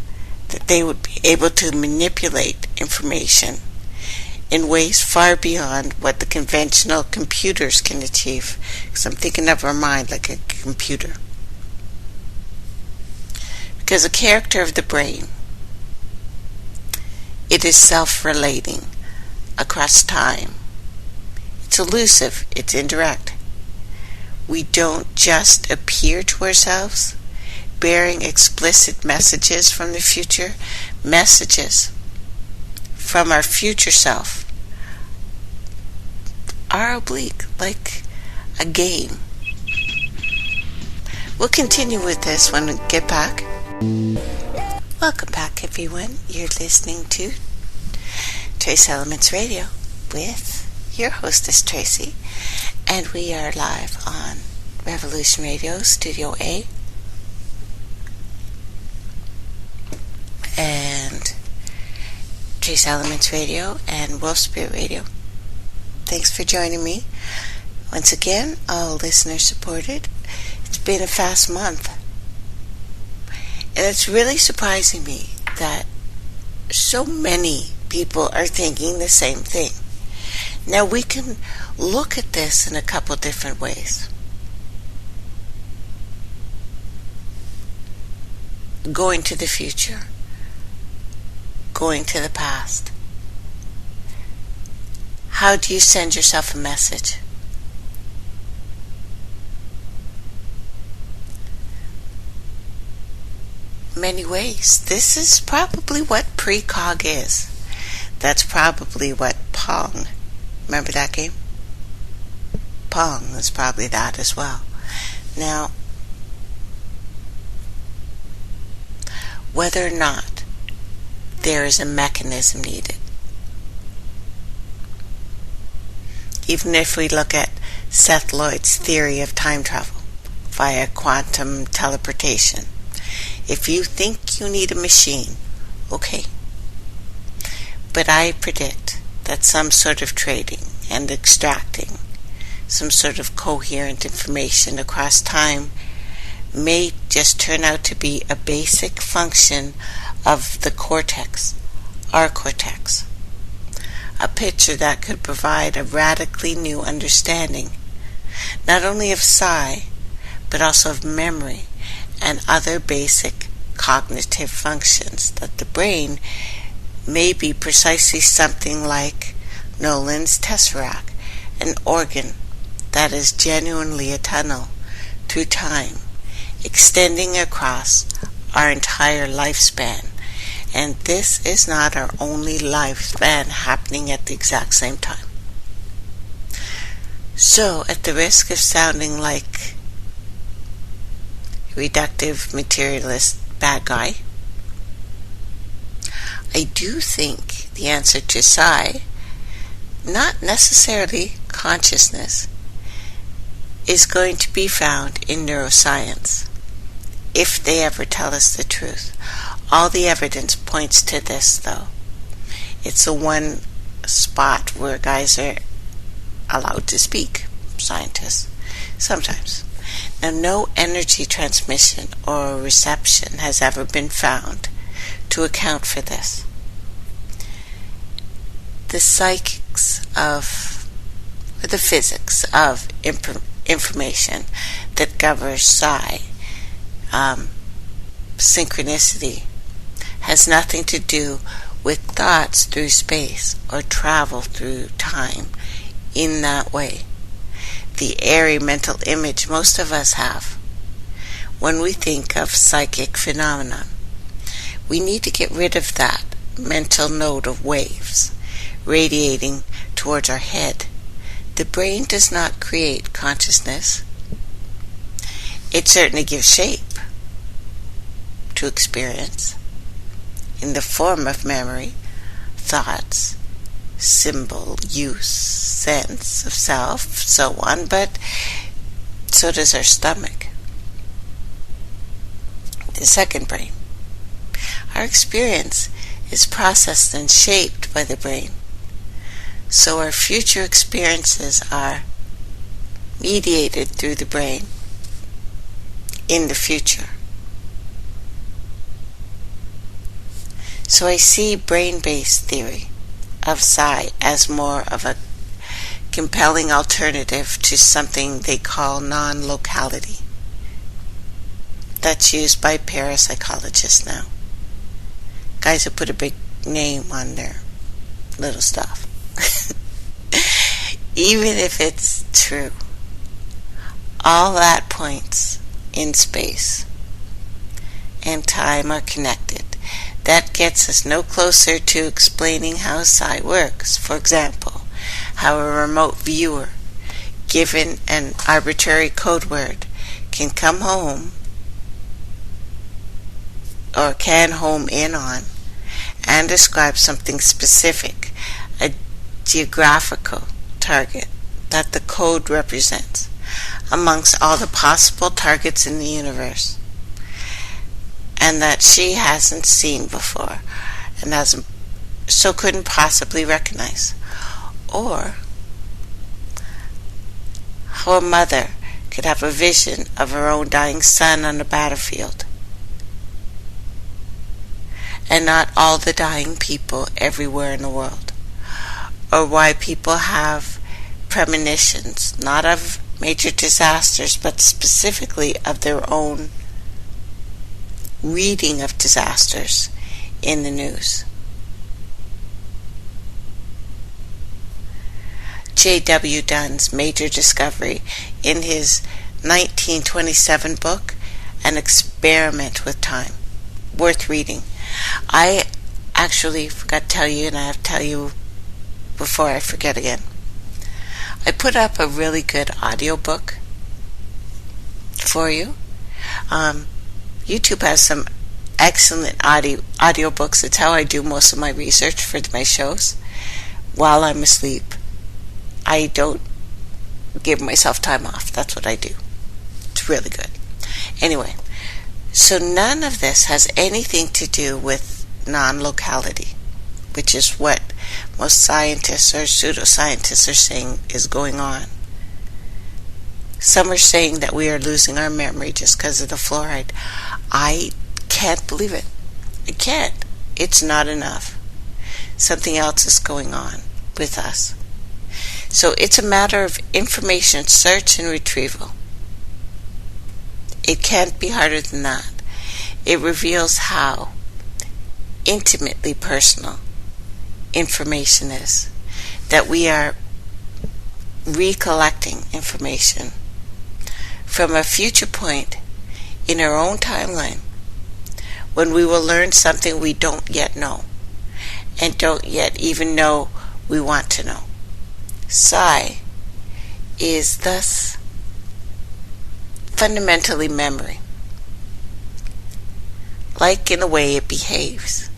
that they would be able to manipulate information in ways far beyond what the conventional computers can achieve. Because I'm thinking of our mind like a computer. Because the character of the brain, it is self-relating across time. It's elusive, it's indirect. We don't just appear to ourselves bearing explicit messages from the future. Messages from our future self are oblique, like a game. We'll continue with this when we get back. Welcome back, everyone. You're listening to Trace Elements Radio with your hostess, Tracy, and we are live on Revolution Radio, Studio A, and Trace Elements Radio and Wolf Spirit Radio. Thanks for joining me. Once again, all listeners supported. It's been a fast month. And it's really surprising me that so many people are thinking the same thing. Now, we can look at this in a couple different ways. Going to the future. Going to the past. How do you send yourself a message? Many ways. This is probably what precog is. That's probably what Pong. Remember that game? Pong is probably that as well. Now, whether or not there is a mechanism needed, even if we look at Seth Lloyd's theory of time travel via quantum teleportation, if you think you need a machine, okay. But I predict that some sort of trading and extracting some sort of coherent information across time may just turn out to be a basic function of the cortex, our cortex. A picture that could provide a radically new understanding, not only of psi, but also of memory and other basic cognitive functions, that the brain may be precisely something like Nolan's tesseract, an organ that is genuinely a tunnel through time, extending across our entire lifespan. And this is not our only lifespan happening at the exact same time. So, at the risk of sounding like a reductive materialist bad guy, I do think the answer to psi, not necessarily consciousness, is going to be found in neuroscience, if they ever tell us the truth. All the evidence points to this, though. It's the one spot where guys are allowed to speak, scientists, sometimes. Now, no energy transmission or reception has ever been found to account for this. The psychics of, or the physics of information that governs psi, synchronicity, has nothing to do with thoughts through space or travel through time in that way. The airy mental image most of us have when we think of psychic phenomena. We need to get rid of that mental node of waves radiating towards our head. The brain does not create consciousness. It certainly gives shape to experience in the form of memory, thoughts, symbol, use, sense of self, so on, but so does our stomach. The second brain. Our experience is processed and shaped by the brain, so our future experiences are mediated through the brain in the future. So I see brain-based theory of psi as more of a compelling alternative to something they call non-locality. That's used by parapsychologists now. Guys who put a big name on their little stuff. Even if it's true, all that points in space and time are connected. That gets us no closer to explaining how psi works. For example, how a remote viewer, given an arbitrary code word, can come home or can home in on and describe something specific, a geographical target that the code represents, amongst all the possible targets in the universe, and that she hasn't seen before and hasn't, so couldn't possibly recognize. Or how a mother could have a vision of her own dying son on the battlefield, and not all the dying people everywhere in the world. Or why people have premonitions, not of major disasters, but specifically of their own reading of disasters in the news. J.W. Dunn's major discovery in his 1927 book, An Experiment with Time, worth reading. I actually forgot to tell you, and I have to tell you before I forget again. I put up a really good audiobook for you. YouTube has some excellent audiobooks. It's how I do most of my research for my shows while I'm asleep. I don't give myself time off. That's what I do. It's really good. Anyway, so none of this has anything to do with non-locality, which is what most scientists or pseudoscientists are saying is going on. Some are saying that we are losing our memory just because of the fluoride. I can't believe it. I can't. It's not enough. Something else is going on with us. So it's a matter of information search and retrieval. It can't be harder than that. It reveals how intimately personal information is. That we are recollecting information from a future point in our own timeline when we will learn something we don't yet know and don't yet even know we want to know. Psi is thus fundamentally memory, like in the way it behaves.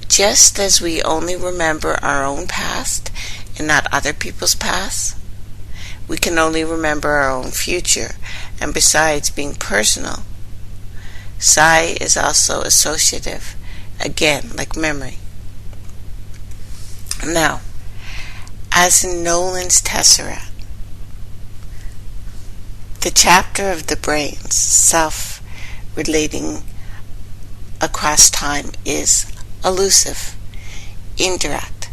Just as we only remember our own past and not other people's past, we can only remember our own future, and besides being personal, psi is also associative, again, like memory. Now, as in Nolan's Tesseract, the chapter of the brain's self-relating across time is elusive, indirect.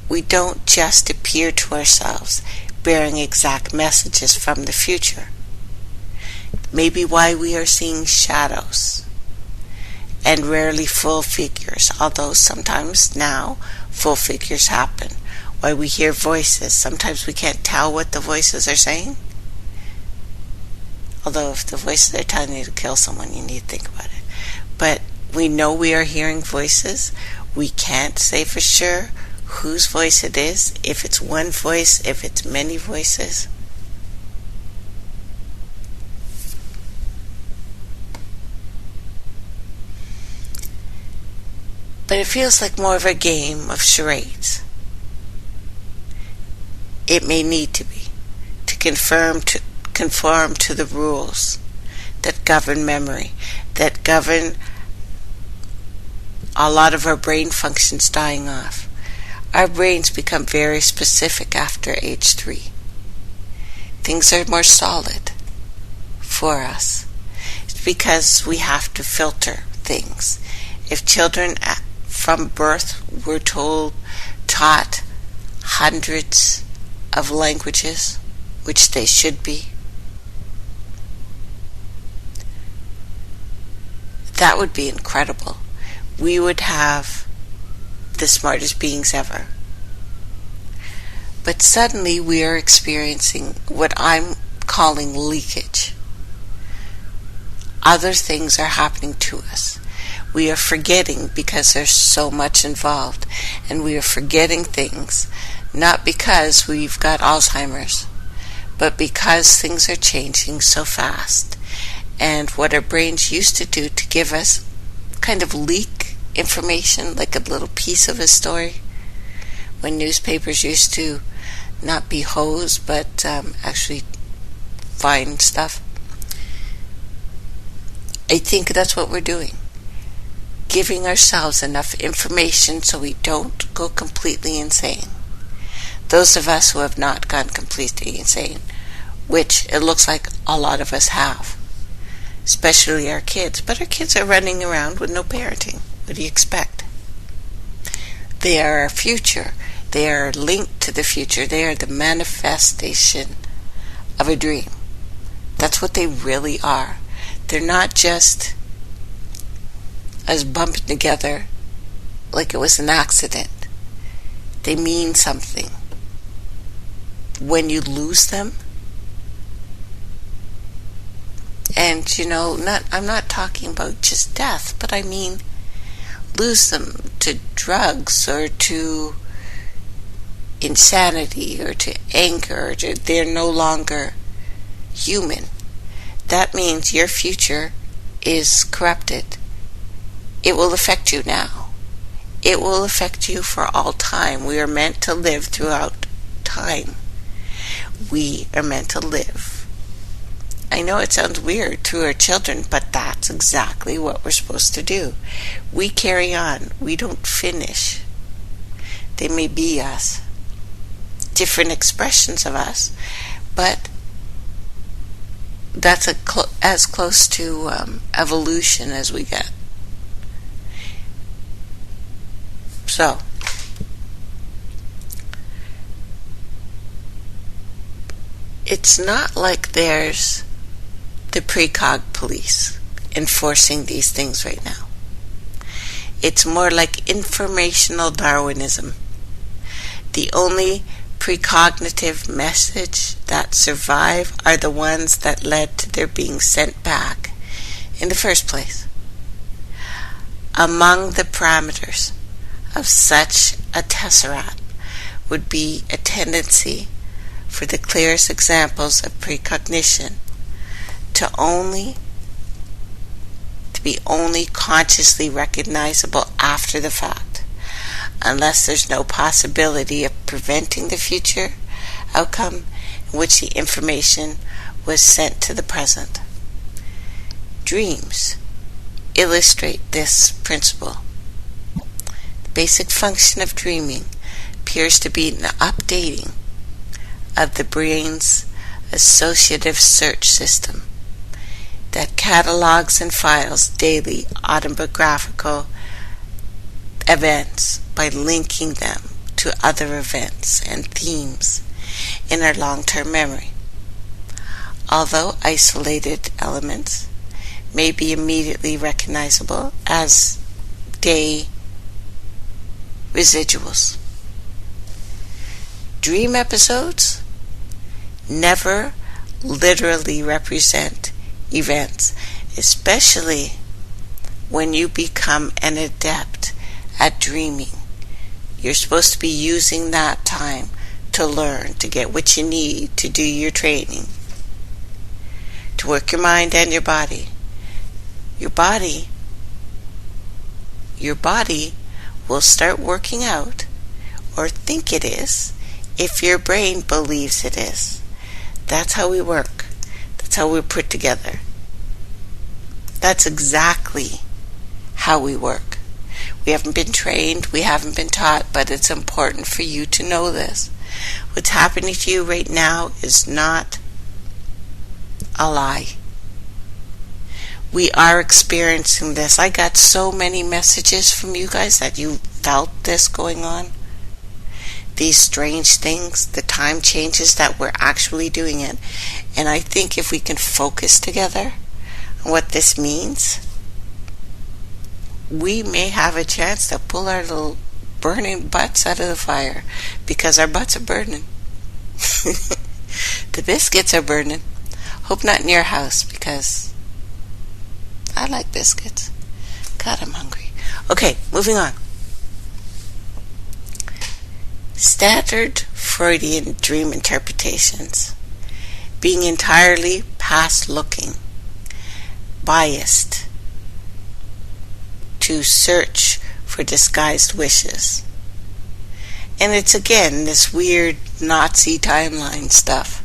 We don't just appear to ourselves bearing exact messages from the future. Maybe why we are seeing shadows and rarely full figures, although sometimes now full figures happen. Why we hear voices. Sometimes we can't tell what the voices are saying. Although if the voices are telling you to kill someone, you need to think about it. But we know we are hearing voices. We can't say for sure whose voice it is, if it's one voice, if it's many voices. But it feels like more of a game of charades. It may need to be, to conform to the rules that govern memory, that govern a lot of our brain functions dying off. Our brains become very specific after age 3. Things are more solid for us. It's because we have to filter things. If children from birth were taught hundreds of languages, which they should be, that would be incredible. We would have the smartest beings ever. But suddenly we are experiencing what I'm calling leakage. Other things are happening to us. We are forgetting because there's so much involved, and we are forgetting things not because we've got Alzheimer's, but because things are changing so fast. And what our brains used to do to give us kind of leak information, like a little piece of a story, when newspapers used to not be hose but actually find stuff. I think that's what we're doing, giving ourselves enough information so we don't go completely insane. Those of us who have not gone completely insane, which it looks like a lot of us have, especially our kids. But our kids are running around with no parenting. What do you expect? They are our future. They are linked to the future. They are the manifestation of a dream. That's what they really are. They're not just us bumping together like it was an accident. They mean something. When you lose them, and I'm not talking about just death, but I mean lose them to drugs or to insanity or to anger, or they're no longer human. That means your future is corrupted. It will affect you now. It will affect you for all time. We are meant to live throughout time. We are meant to live. I know it sounds weird through our children, but that's exactly what we're supposed to do. We carry on. We don't finish. They may be us, different expressions of us, but that's as close to evolution as we get. So, it's not like there's the precog police enforcing these things right now. It's more like informational Darwinism. The only precognitive message that survive are the ones that led to their being sent back in the first place. Among the parameters of such a tesseract would be a tendency for the clearest examples of precognition to be only consciously recognizable after the fact, unless there's no possibility of preventing the future outcome in which the information was sent to the present. Dreams illustrate this principle. The basic function of dreaming appears to be an updating of the brain's associative search system that catalogs and files daily autobiographical events by linking them to other events and themes in our long-term memory. Although isolated elements may be immediately recognizable as day residuals, dream episodes never literally represent events, especially when you become an adept at dreaming. You're supposed to be using that time to learn, to get what you need to do your training, to work your mind and your body. Your body will start working out, or think it is, if your brain believes it is. That's how we work. That's how we're put together. That's exactly how we work. We haven't been trained, we haven't been taught, but it's important for you to know this. What's happening to you right now is not a lie. We are experiencing this. I got so many messages from you guys that you felt this going on. These strange things, the time changes that we're actually doing it. And I think if we can focus together on what this means, we may have a chance to pull our little burning butts out of the fire, because our butts are burning. The biscuits are burning. Hope not in your house, because I like biscuits. God, I'm hungry. Okay, moving on. Standard Freudian dream interpretations, being entirely past-looking, biased to search for disguised wishes. And it's again this weird Nazi timeline stuff,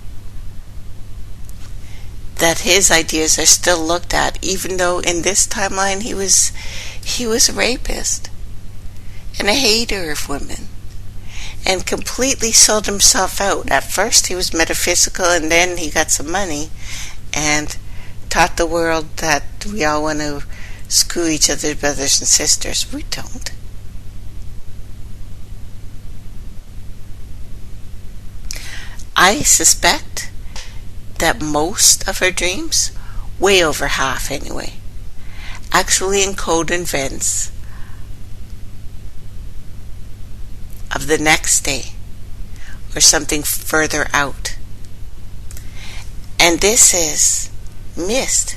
that his ideas are still looked at, even though in this timeline he was a rapist and a hater of women, and completely sold himself out. At first he was metaphysical, and then he got some money and taught the world that we all want to screw each other's brothers and sisters. We don't. I suspect that most of our dreams, way over half anyway, actually encode events of the next day or something further out. And this is missed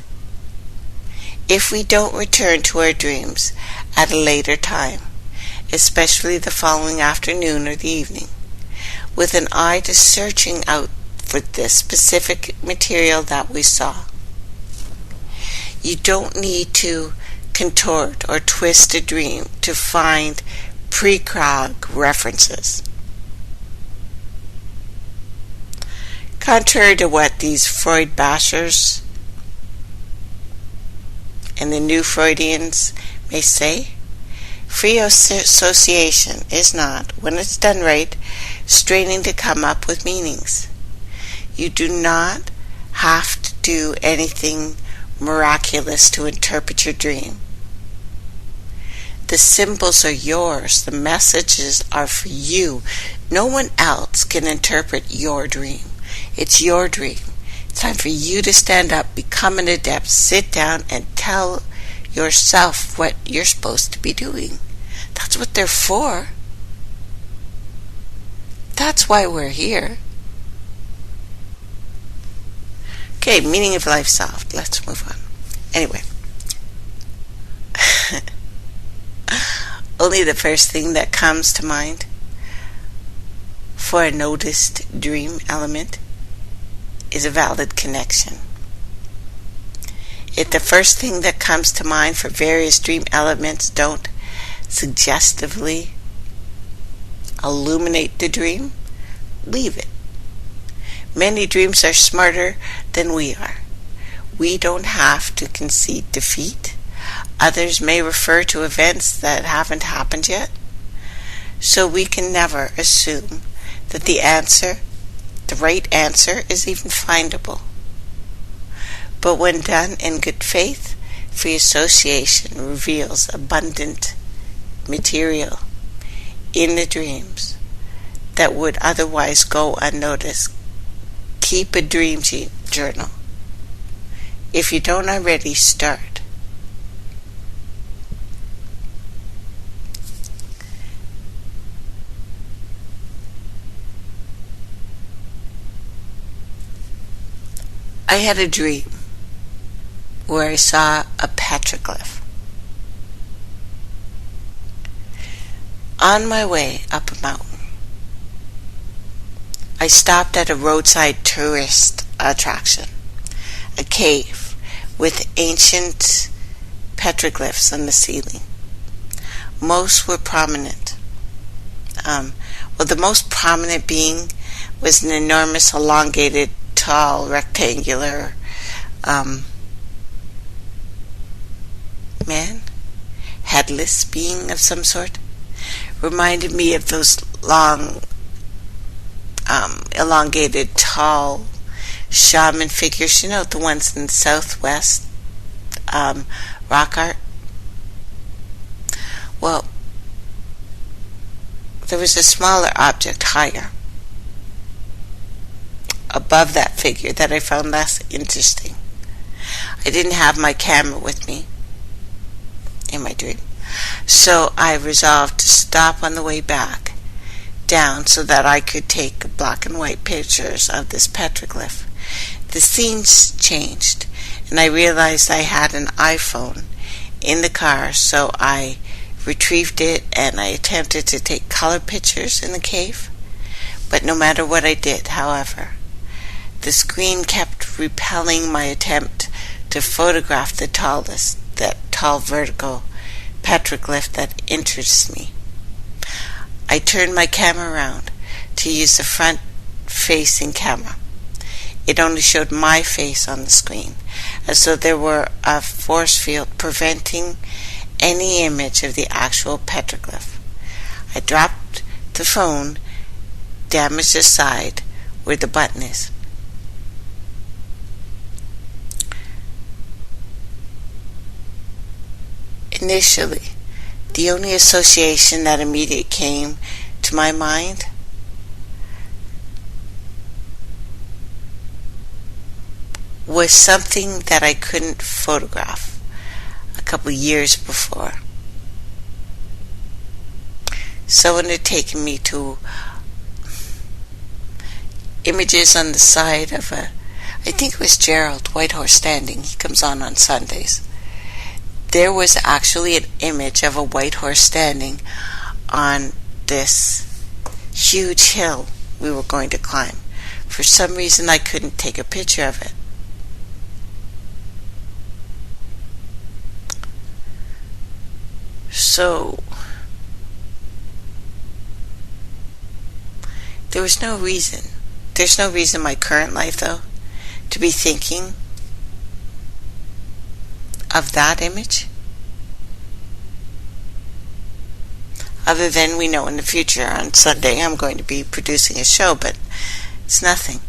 if we don't return to our dreams at a later time, especially the following afternoon or the evening, with an eye to searching out for this specific material that we saw. You don't need to contort or twist a dream to find precog references. Contrary to what these Freud bashers and the new Freudians may say, free association is not, when it's done right, straining to come up with meanings. You do not have to do anything miraculous to interpret your dream. The symbols are yours. The messages are for you. No one else can interpret your dream. It's your dream. It's time for you to stand up, become an adept, sit down, and tell yourself what you're supposed to be doing. That's what they're for. That's why we're here. Okay, meaning of life solved. Let's move on. Anyway. Only the first thing that comes to mind for a noticed dream element is a valid connection. If the first thing that comes to mind for various dream elements don't suggestively illuminate the dream, leave it. Many dreams are smarter than we are. We don't have to concede defeat. Others may refer to events that haven't happened yet. So we can never assume that the right answer is even findable. But when done in good faith, free association reveals abundant material in the dreams that would otherwise go unnoticed. Keep a dream journal. If you don't already, start. I had a dream where I saw a petroglyph. On my way up a mountain, I stopped at a roadside tourist attraction, a cave with ancient petroglyphs on the ceiling. Most were prominent. The most prominent being was an enormous, elongated, tall, rectangular man, headless being of some sort. Reminded me of those long, elongated, tall shaman figures, the ones in the Southwest rock art. Well, there was a smaller object higher above that figure that I found less interesting. I didn't have my camera with me in my dream, so I resolved to stop on the way back down so that I could take black and white pictures of this petroglyph. The scenes changed, and I realized I had an iPhone in the car, so I retrieved it and I attempted to take color pictures in the cave. But no matter what I did, however, the screen kept repelling my attempt to photograph that tall vertical petroglyph that interests me. I turned my camera around to use the front-facing camera. It only showed my face on the screen, as though there were a force field preventing any image of the actual petroglyph. I dropped the phone, damaged the side where the button is. Initially, the only association that immediately came to my mind was something that I couldn't photograph a couple of years before. Someone had taken me to images on the side of I think it was Gerald, White Horse Standing. He comes on Sundays. There was actually an image of a white horse standing on this huge hill we were going to climb. For some reason, I couldn't take a picture of it. So, there's no reason in my current life, though, to be thinking of that image, other than we know in the future on Sunday I'm going to be producing a show, but it's nothing.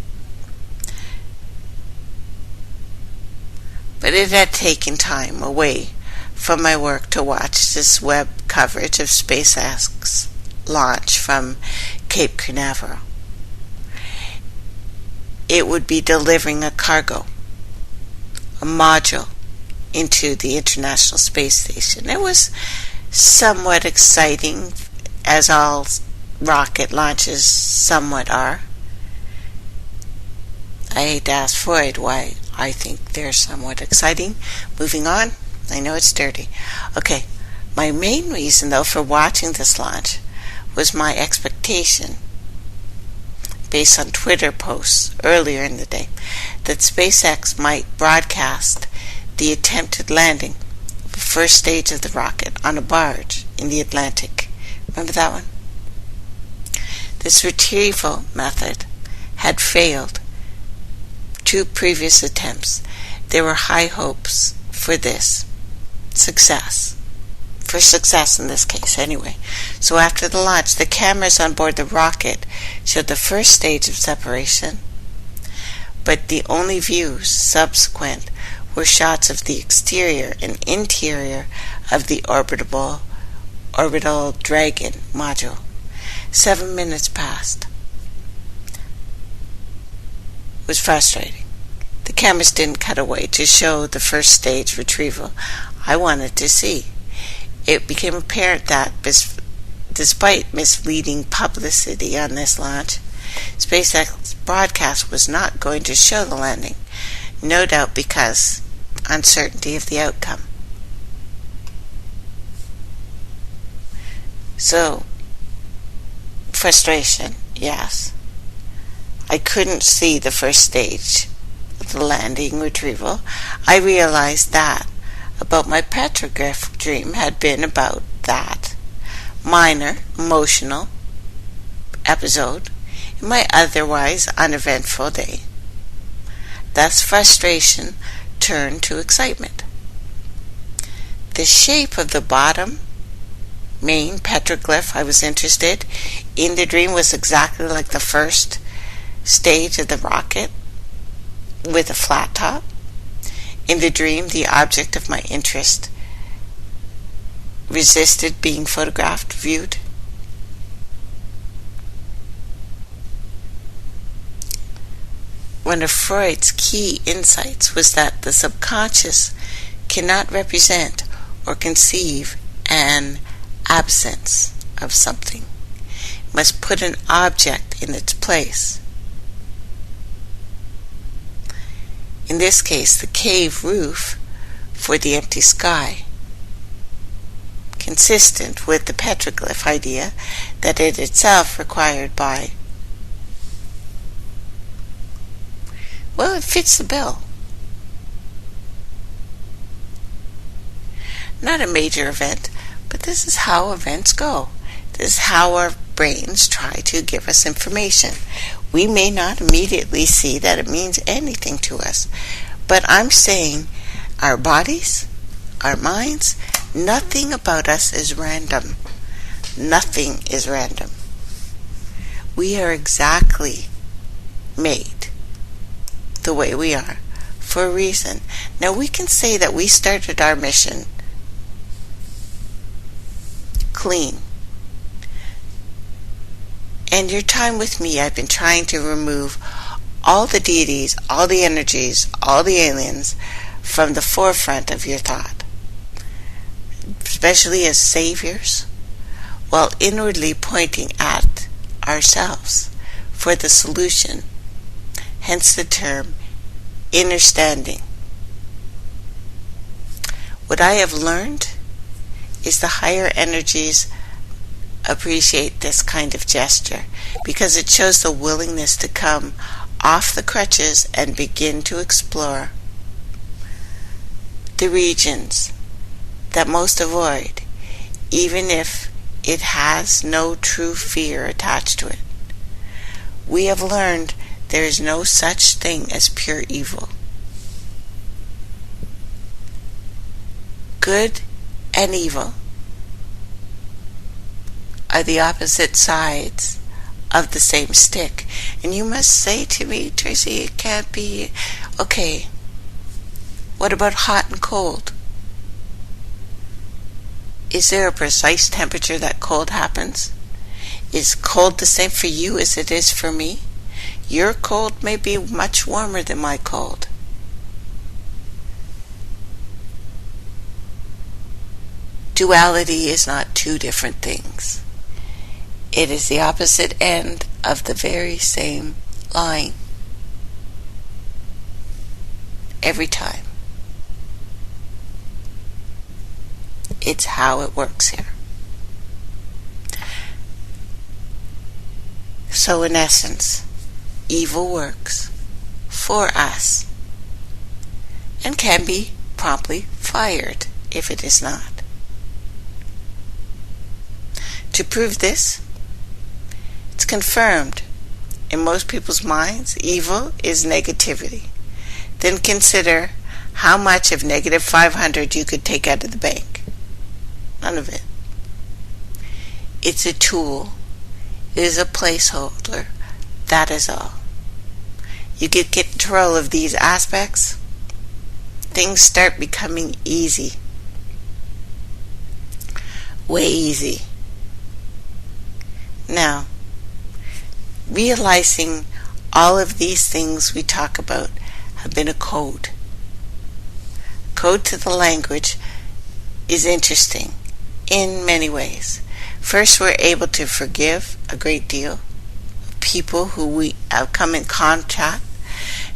But it had taken time away from my work to watch this web coverage of SpaceX's launch from Cape Canaveral. it would be delivering a cargo, a module, into the International Space Station. It was somewhat exciting, as all rocket launches somewhat are. I hate to ask Freud why I think they're somewhat exciting. Moving on. I know it's dirty. Okay. My main reason, though, for watching this launch was my expectation, based on Twitter posts earlier in the day, that SpaceX might broadcast the attempted landing of the first stage of the rocket on a barge in the Atlantic. Remember that one? This retrieval method had failed 2 previous attempts. There were high hopes for this success. For success in this case, anyway. So after the launch, the cameras on board the rocket showed the first stage of separation, but the only views subsequent were shots of the exterior and interior of the orbital Dragon module. 7 minutes passed. It was frustrating. The cameras didn't cut away to show the first stage retrieval I wanted to see. It became apparent that, despite misleading publicity on this launch, SpaceX broadcast was not going to show the landing, no doubt because uncertainty of the outcome. So, frustration, yes. I couldn't see the first stage of the landing retrieval. I realized that about my petroglyph dream had been about that minor emotional episode in my otherwise uneventful day. Thus frustration turned to excitement. The shape of the bottom main petroglyph I was interested in the dream was exactly like the first stage of the rocket with a flat top. In the dream, the object of my interest resisted being photographed, viewed. One of Freud's key insights was that the subconscious cannot represent or conceive an absence of something. It must put an object in its place. In this case, the cave roof for the empty sky, consistent with the petroglyph idea that it itself required by, well, it fits the bill. Not a major event, but this is how events go. This is how our brains try to give us information. We may not immediately see that it means anything to us, but I'm saying our bodies, our minds, nothing about us is random. Nothing is random. We are exactly made the way we are for a reason. Now we can say that we started our mission clean. And your time with me, I've been trying to remove all the deities, all the energies, all the aliens from the forefront of your thought, especially as saviors, while inwardly pointing at ourselves for the solution, hence the term understanding. What I have learned is the higher energies appreciate this kind of gesture because it shows the willingness to come off the crutches and begin to explore the regions that most avoid, even if it has no true fear attached to it. We have learned there is no such thing as pure evil. Good and evil are the opposite sides of the same stick. And you must say to me, Tracey, it can't be. Okay, what about hot and cold? Is there a precise temperature that cold happens? Is cold the same for you as it is for me? Your cold may be much warmer than my cold. Duality is not two different things. It is the opposite end of the very same line. Every time. It's how it works here. So in essence, evil works for us and can be promptly fired if it is not. To prove this, it's confirmed in most people's minds evil is negativity. Then consider how much of negative 500 you could take out of the bank. None of it. It's a tool. It is a placeholder. That is all. You get control of these aspects, things start becoming easy. Way easy. Now, realizing all of these things we talk about have been a code. Code to the language is interesting in many ways. First, we're able to forgive a great deal of people who we have come in contact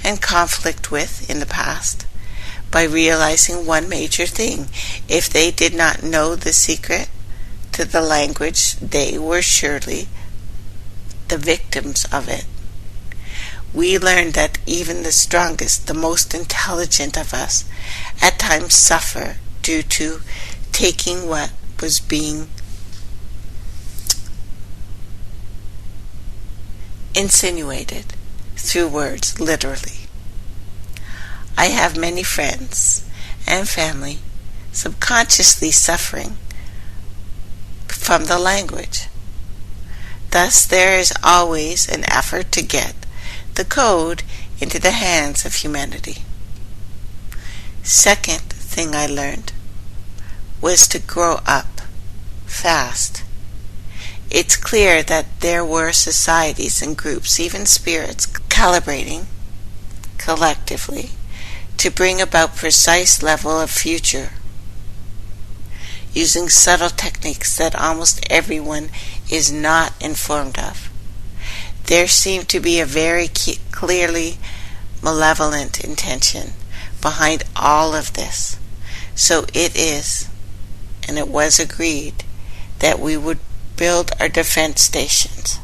and conflict with in the past by realizing one major thing. If they did not know the secret to the language, they were surely the victims of it. We learned that even the strongest, the most intelligent of us at times suffer due to taking what was being insinuated through words, literally. I have many friends and family subconsciously suffering from the language. Thus, there is always an effort to get the code into the hands of humanity. Second thing I learned was to grow up fast. It's clear that there were societies and groups, even spirits, calibrating collectively to bring about precise level of future, using subtle techniques that almost everyone is not informed of. There seemed to be a very clearly malevolent intention behind all of this. So it is, and it was agreed, that we would build our defense stations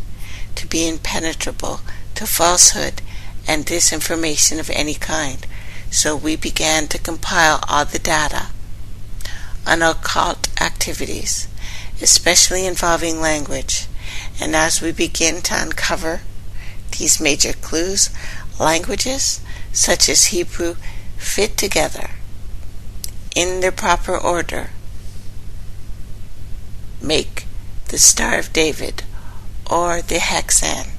to be impenetrable to falsehood and disinformation of any kind. So we began to compile all the data on occult activities, especially involving language. And as we begin to uncover these major clues, languages such as Hebrew fit together in their proper order, make the Star of David or the hexan.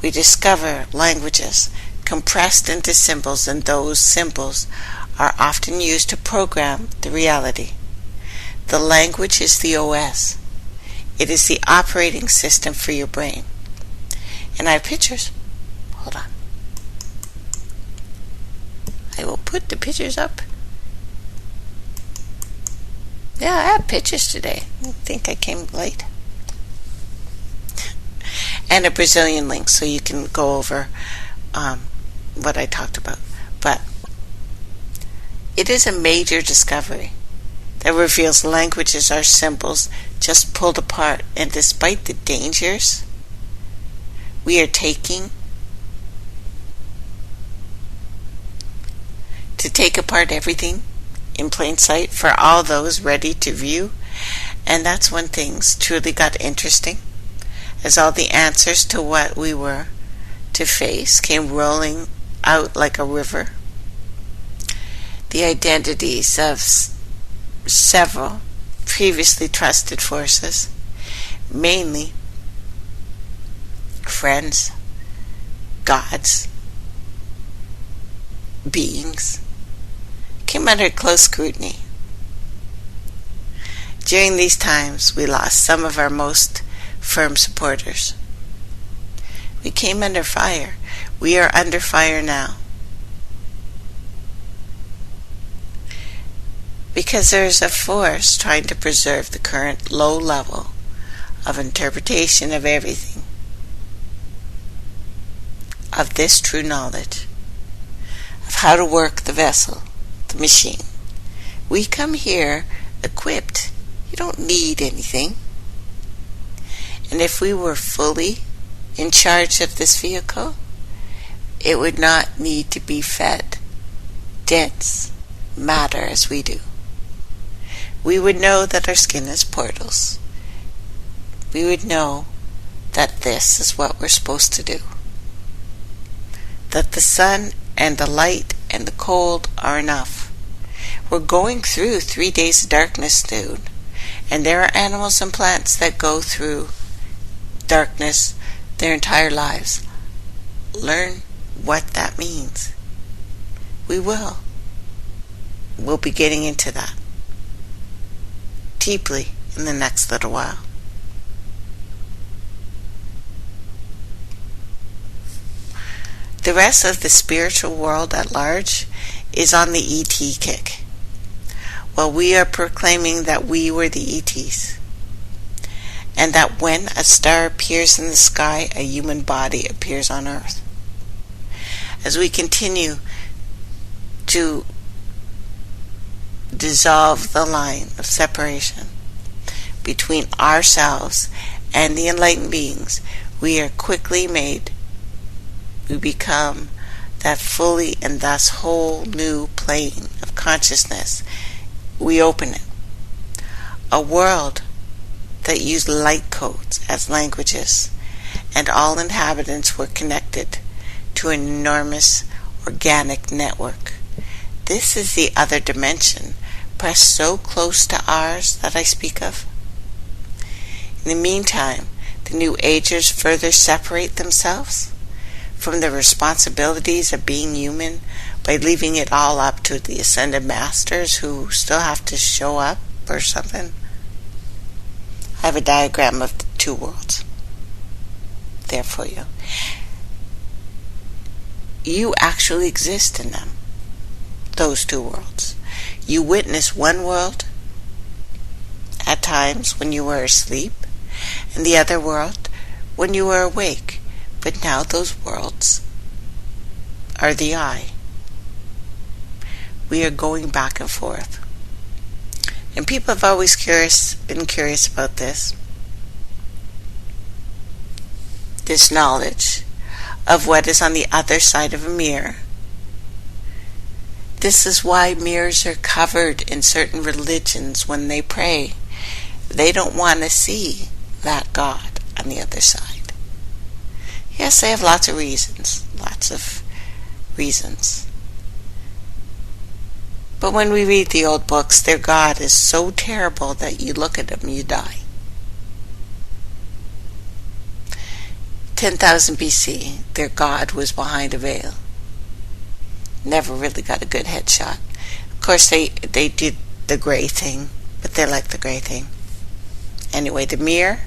We discover languages compressed into symbols, and those symbols are often used to program the reality. The language is the OS. It is the operating system for your brain. And I have pictures. Hold on. I will put the pictures up. Yeah, I have pictures today. I think I came late. And a Brazilian link so you can go over what I talked about. But it is a major discovery that reveals languages are symbols just pulled apart, and despite the dangers we are taking to take apart everything in plain sight for all those ready to view. And that's when things truly got interesting, as all the answers to what we were to face came rolling out like a river. The identities of several previously trusted forces, mainly friends, gods, beings, came under close scrutiny. During these times, we lost some of our most firm supporters. We came under fire. We are under fire now. Because there is a force trying to preserve the current low level of interpretation of everything, of this true knowledge, of how to work the vessel, the machine. We come here equipped. You don't need anything. And if we were fully in charge of this vehicle, it would not need to be fed dense matter as we do. We would know that our skin is portals. We would know that this is what we're supposed to do. That the sun and the light and the cold are enough. We're going through 3 days of darkness, dude. And there are animals and plants that go through darkness their entire lives. Learn what that means. We will. We'll be getting into that deeply in the next little while. The rest of the spiritual world at large is on the ET kick, while we are proclaiming that we were the ETs, and that when a star appears in the sky, a human body appears on Earth. As we continue to dissolve the line of separation between ourselves and the enlightened beings, we are quickly made. We become that fully and thus whole new plane of consciousness. We open it. A world that used light codes as languages, and all inhabitants were connected to an enormous organic network. This is the other dimension, pressed so close to ours that I speak of. In the meantime, the New Agers further separate themselves from the responsibilities of being human by leaving it all up to the ascended masters who still have to show up or something. I have a diagram of the two worlds there for you. You actually exist in them, those two worlds. You witness one world at times when you were asleep, and the other world when you were awake. But now those worlds are the I. We are going back and forth. And people have always been curious about this knowledge of what is on the other side of a mirror. This is why mirrors are covered in certain religions when they pray. They don't want to see that God on the other side. Yes, they have lots of reasons. But when we read the old books, their God is so terrible that you look at him and you die. 10,000 BC, their God was behind a veil. Never really got a good headshot. Of course, they did the gray thing, but they like the gray thing. Anyway, the mirror,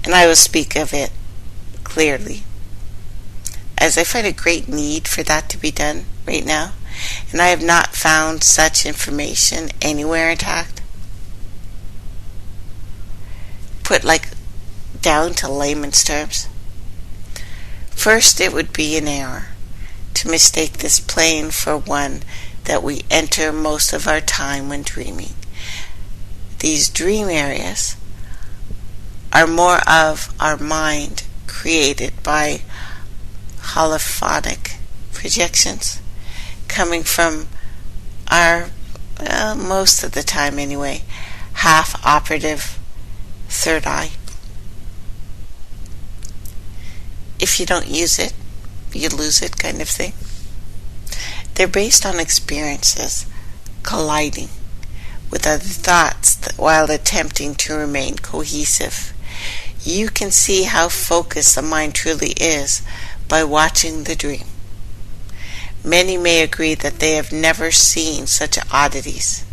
and I will speak of it clearly, as I find a great need for that to be done right now, and I have not found such information anywhere intact. Put down to layman's terms. First, it would be an error to mistake this plane for one that we enter most of our time when dreaming. These dream areas are more of our mind created by holophonic projections coming from our, most of the time anyway, half-operative third eye. If you don't use it, you lose it kind of thing. They're based on experiences colliding with other thoughts while attempting to remain cohesive. You can see how focused the mind truly is by watching the dream. Many may agree that they have never seen such oddities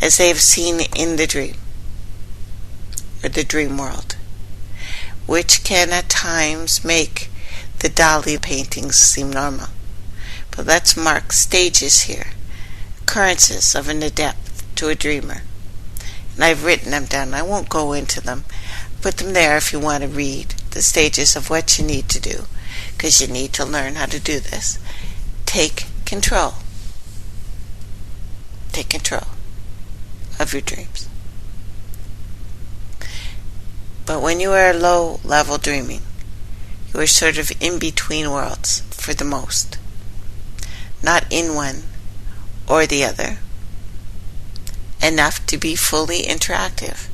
as they have seen in the dream, or the dream world. which can at times make the Dali paintings seem normal. But let's mark stages here, occurrences of an adept to a dreamer. And I've written them down. I won't go into them. Put them there if you want to read the stages of what you need to do, because you need to learn how to do this. Take control. Take control of your dreams. But when you are low-level dreaming, you are sort of in between worlds for the most. Not in one or the other. Enough to be fully interactive.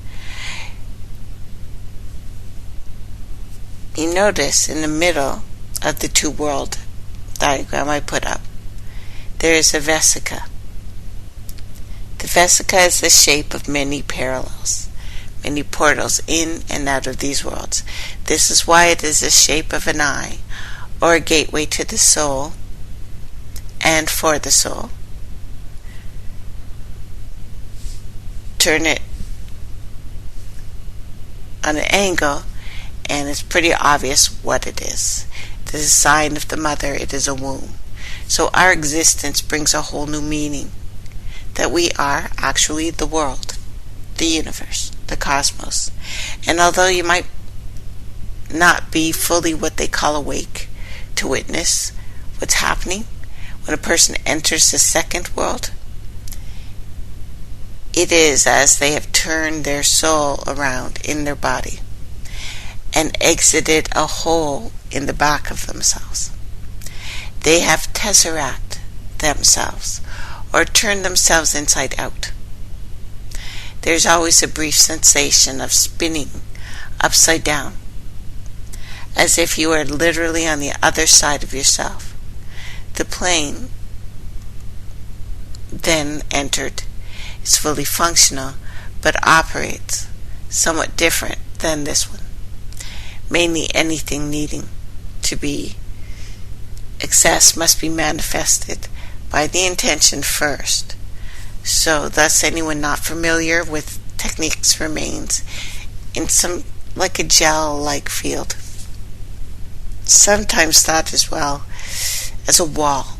You notice in the middle of the two-world diagram I put up, there is a vesica. The vesica is the shape of many parallels, many portals in and out of these worlds. This is why it is the shape of an eye, or a gateway to the soul, and for the soul. Turn it on an angle, and it's pretty obvious what it is. It is a sign of the mother. It is a womb. So our existence brings a whole new meaning, that we are actually the world, the universe, the cosmos. And although you might not be fully what they call awake to witness what's happening when a person enters the second world, it is as they have turned their soul around in their body and exited a hole in the back of themselves. They have tesseract themselves, or turned themselves inside out. There's always a brief sensation of spinning upside down, as if you are literally on the other side of yourself. The plane then entered is fully functional, but operates somewhat different than this one. Mainly anything needing to be accessed must be manifested by the intention first. So thus anyone not familiar with techniques remains in some like a gel-like field. Sometimes thought as well as a wall,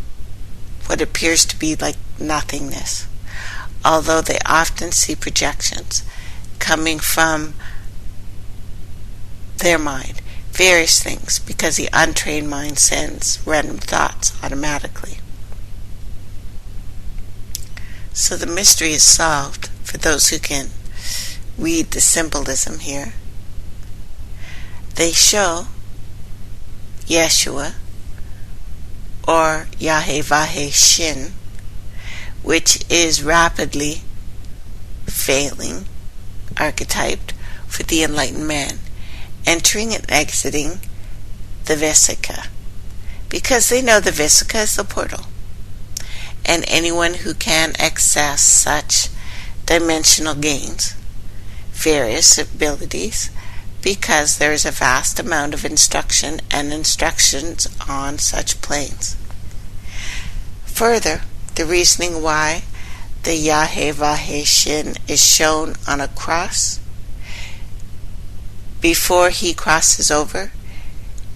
what appears to be like nothingness, although they often see projections coming from their mind, various things, because the untrained mind sends random thoughts automatically. So the mystery is solved for those who can read the symbolism here. They show Yeshua, or Yahweh Shin, which is rapidly failing, archetyped for the enlightened man, entering and exiting the vesica, because they know the vesica is the portal, and anyone who can access such dimensional gains, various abilities, because there is a vast amount of instruction and instructions on such planes. Further, the reasoning why the Yahweh Shin is shown on a cross before he crosses over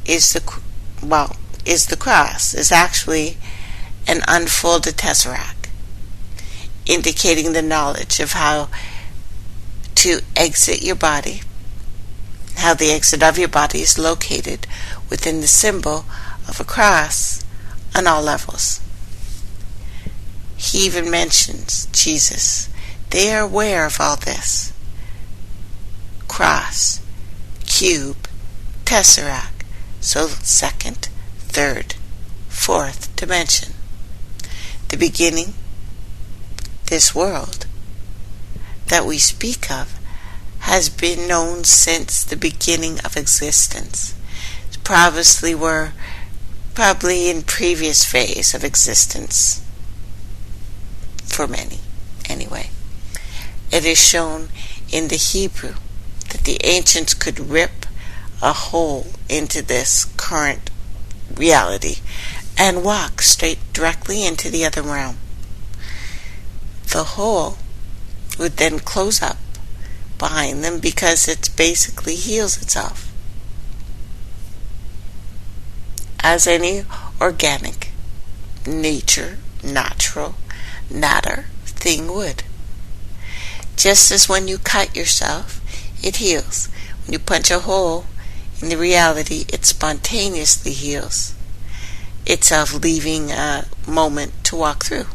is the cross is actually an unfolded tesseract, indicating the knowledge of how to exit your body, how the exit of your body is located within the symbol of a cross on all levels. He even mentions Jesus. They are aware of all this. Cross, cube, tesseract, so second, third, fourth dimension. The beginning, this world that we speak of, has been known since the beginning of existence. Probably in previous phase of existence, for many, anyway. It is shown in the Hebrew that the ancients could rip a hole into this current reality and walk straight directly into the other realm. The hole would then close up behind them because it basically heals itself. as any organic, natural matter thing would. Just as when you cut yourself, it heals. When you punch a hole in the reality, it spontaneously heals itself, leaving a moment to walk through.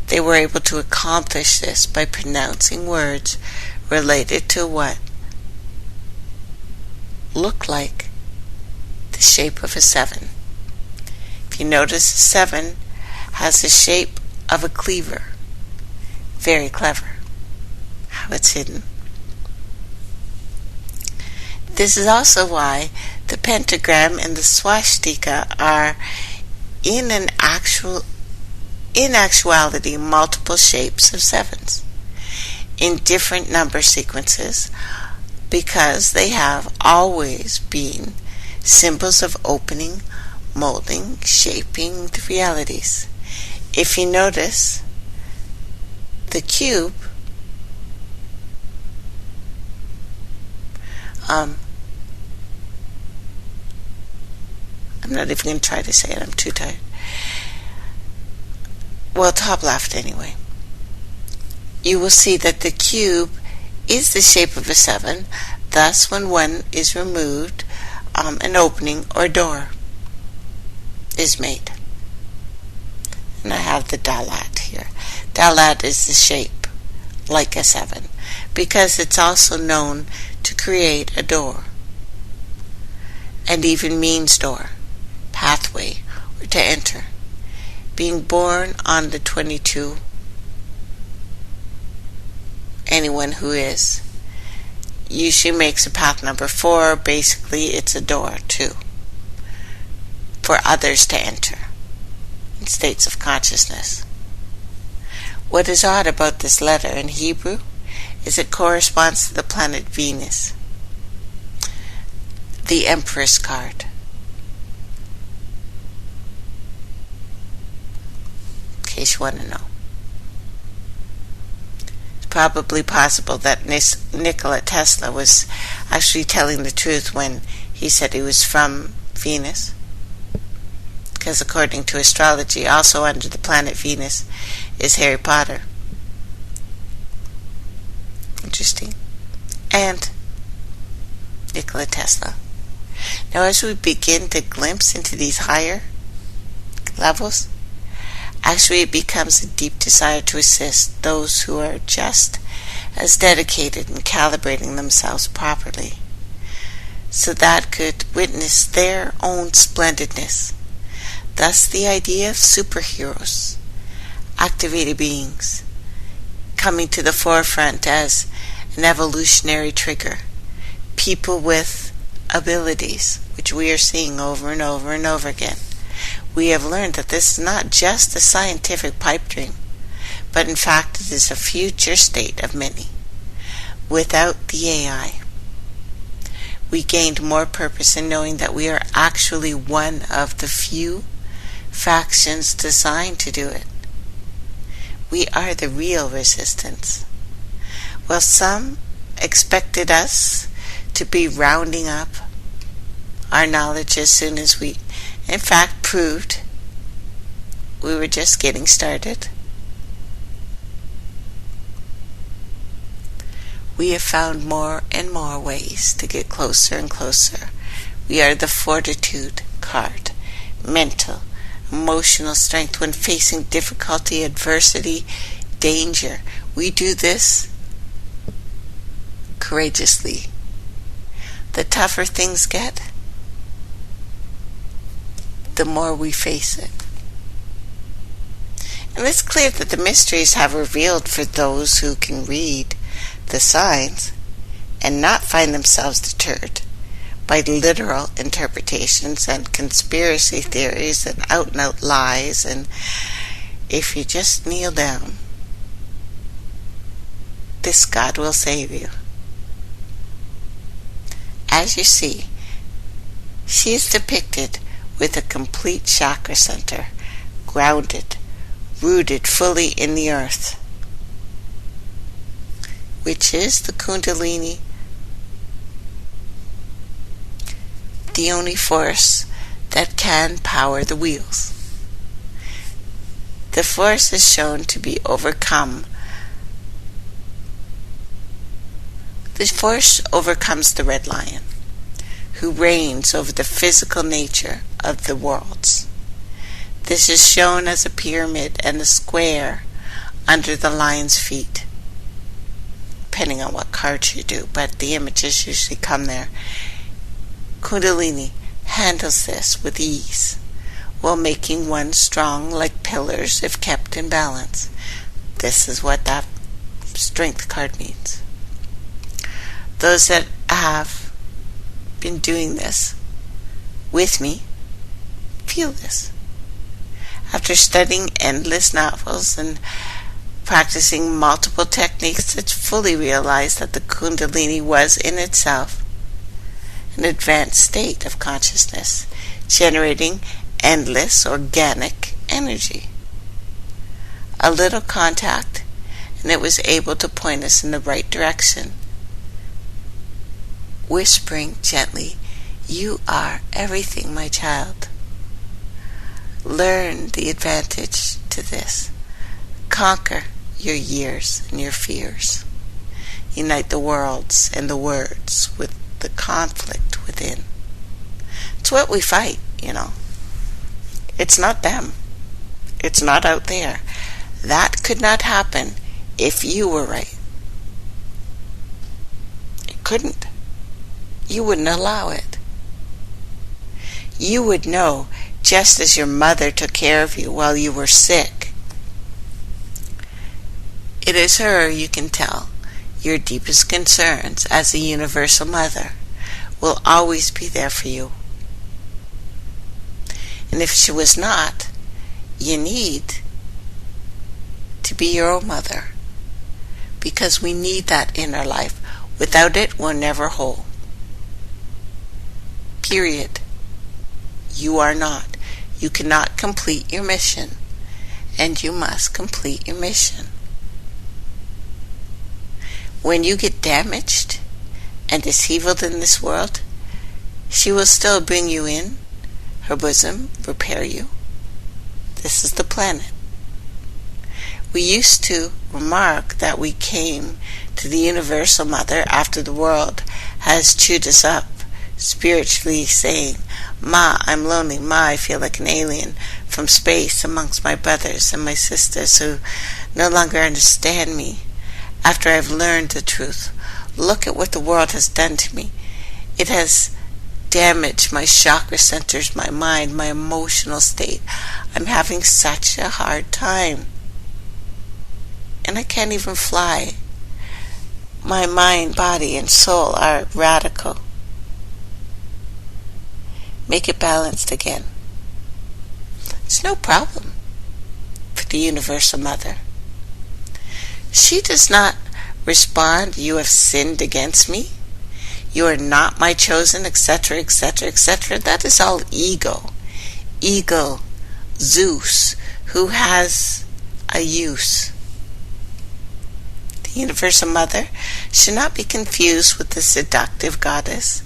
They were able to accomplish this by pronouncing words related to what looked like the shape of a 7. If you notice, a 7 has the shape of a cleaver. Very clever how it's hidden. This is also why the pentagram and the swastika are in actuality multiple shapes of 7s in different number sequences, because they have always been symbols of opening, molding, shaping the realities. If you notice, the cube I'm not even going to try to say it, I'm too tired. Well, top left anyway. You will see that the cube is the shape of a 7, thus when one is removed, an opening or door is made. And I have the dalat here. Dalat is the shape like a 7, because it's also known to create a door, and even means door, pathway, or to enter. Being born on the 22, anyone who is, usually makes a path number 4. Basically, it's a door too, for others to enter in states of consciousness. What is odd about this letter in Hebrew is it corresponds to the planet Venus, the Empress card. In case you want to know. It's probably possible that Nikola Tesla was actually telling the truth when he said he was from Venus, because according to astrology, also under the planet Venus is Harry Potter. Interesting. And Nikola Tesla. Now, as we begin to glimpse into these higher levels, actually it becomes a deep desire to assist those who are just as dedicated in calibrating themselves properly, so that could witness their own splendidness. Thus the idea of superheroes, activated beings, coming to the forefront as an evolutionary trigger. People with abilities, which we are seeing over and over and over again. We have learned that this is not just a scientific pipe dream, but in fact it is a future state of many. Without the AI, we gained more purpose in knowing that we are actually one of the few factions designed to do it. We are the real resistance. Well, some expected us to be rounding up our knowledge as soon as we, in fact, proved we were just getting started. We have found more and more ways to get closer and closer. We are the fortitude card, mental, emotional strength when facing difficulty, adversity, danger. We do this courageously. The tougher things get, the more we face it. And it's clear that the mysteries have revealed for those who can read the signs and not find themselves deterred by literal interpretations and conspiracy theories and out-and-out lies. And if you just kneel down, this God will save you. As you see, she is depicted with a complete chakra center, grounded, rooted fully in the earth, which is the Kundalini, the only force that can power the wheels. The force is shown to be overcome. The force overcomes the red lion, who reigns over the physical nature of the worlds. This is shown as a pyramid and a square under the lion's feet, depending on what cards you do, but the images usually come there. Kundalini handles this with ease, while making one strong like pillars if kept in balance. This is what that strength card means. Those that have been doing this with me feel this. After studying endless novels and practicing multiple techniques, it's fully realized that the Kundalini was in itself an advanced state of consciousness, generating endless organic energy. A little contact, and it was able to point us in the right direction, whispering gently, "You are everything, my child." Learn the advantage to this. Conquer your years and your fears. Unite the worlds and the words with the conflict within. It's what we fight, It's not them. It's not out there. That could not happen if you were right. It couldn't. You wouldn't allow it. You would know, just as your mother took care of you while you were sick. It is her you can tell your deepest concerns as a universal mother will always be there for you. And if she was not, you need to be your own mother, because we need that in our life. Without it, we're never whole. Period. You are not. You cannot complete your mission, and you must complete your mission. When you get damaged and deceived in this world, she will still bring you in her bosom, repair you. This is the planet. We used to remark that we came to the Universal Mother after the world has chewed us up, spiritually saying, "Ma, I'm lonely. Ma, I feel like an alien from space amongst my brothers and my sisters who no longer understand me. After I've learned the truth, look at what the world has done to me. It has damaged my chakra centers, my mind, my emotional state. I'm having such a hard time. And I can't even fly. My mind, body, and soul are radical. Make it balanced again." It's no problem for the Universal Mother. She does not respond, "You have sinned against me. You are not my chosen," etc., etc., etc. That is all ego. Ego, Zeus, who has a use. The Universal Mother should not be confused with the seductive goddess,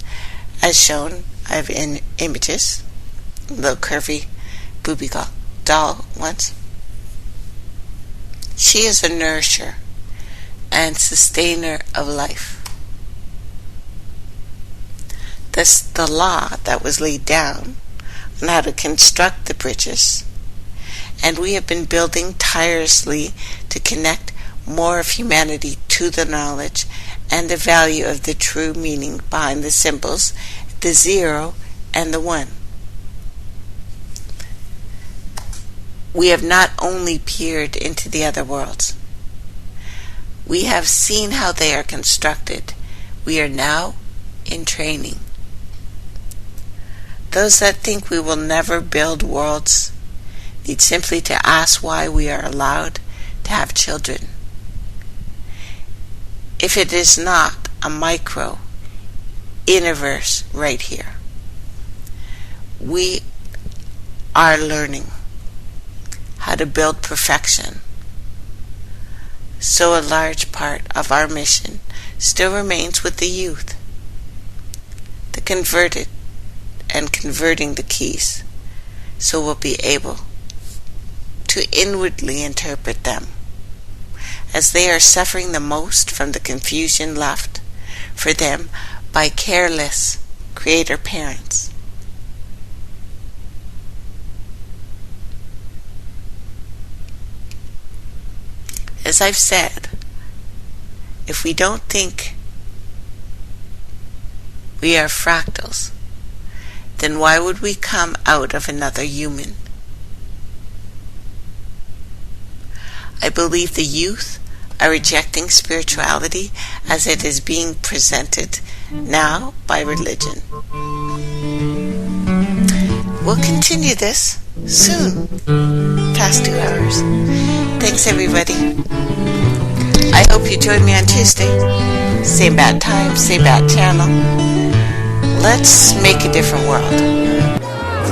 as shown. I have in images, little curvy booby doll once. She is a nourisher and sustainer of life. Thus, the law that was laid down on how to construct the bridges, and we have been building tirelessly to connect more of humanity to the knowledge and the value of the true meaning behind the symbols, the 0 and the 1. We have not only peered into the other worlds, we have seen how they are constructed. We are now in training. Those that think we will never build worlds need simply to ask why we are allowed to have children. If it is not a micro universe right here, we are learning how to build perfection. So a large part of our mission still remains with the youth, the converted and converting the keys, so we'll be able to inwardly interpret them, as they are suffering the most from the confusion left for them by careless creator parents. As I've said, if we don't think we are fractals, then why would we come out of another human? I believe the youth are rejecting spirituality as it is being presented now by religion. We'll continue this soon, past 2 hours. Thanks, everybody. I hope you join me on Tuesday. Same bad time, same bad channel. Let's make a different world.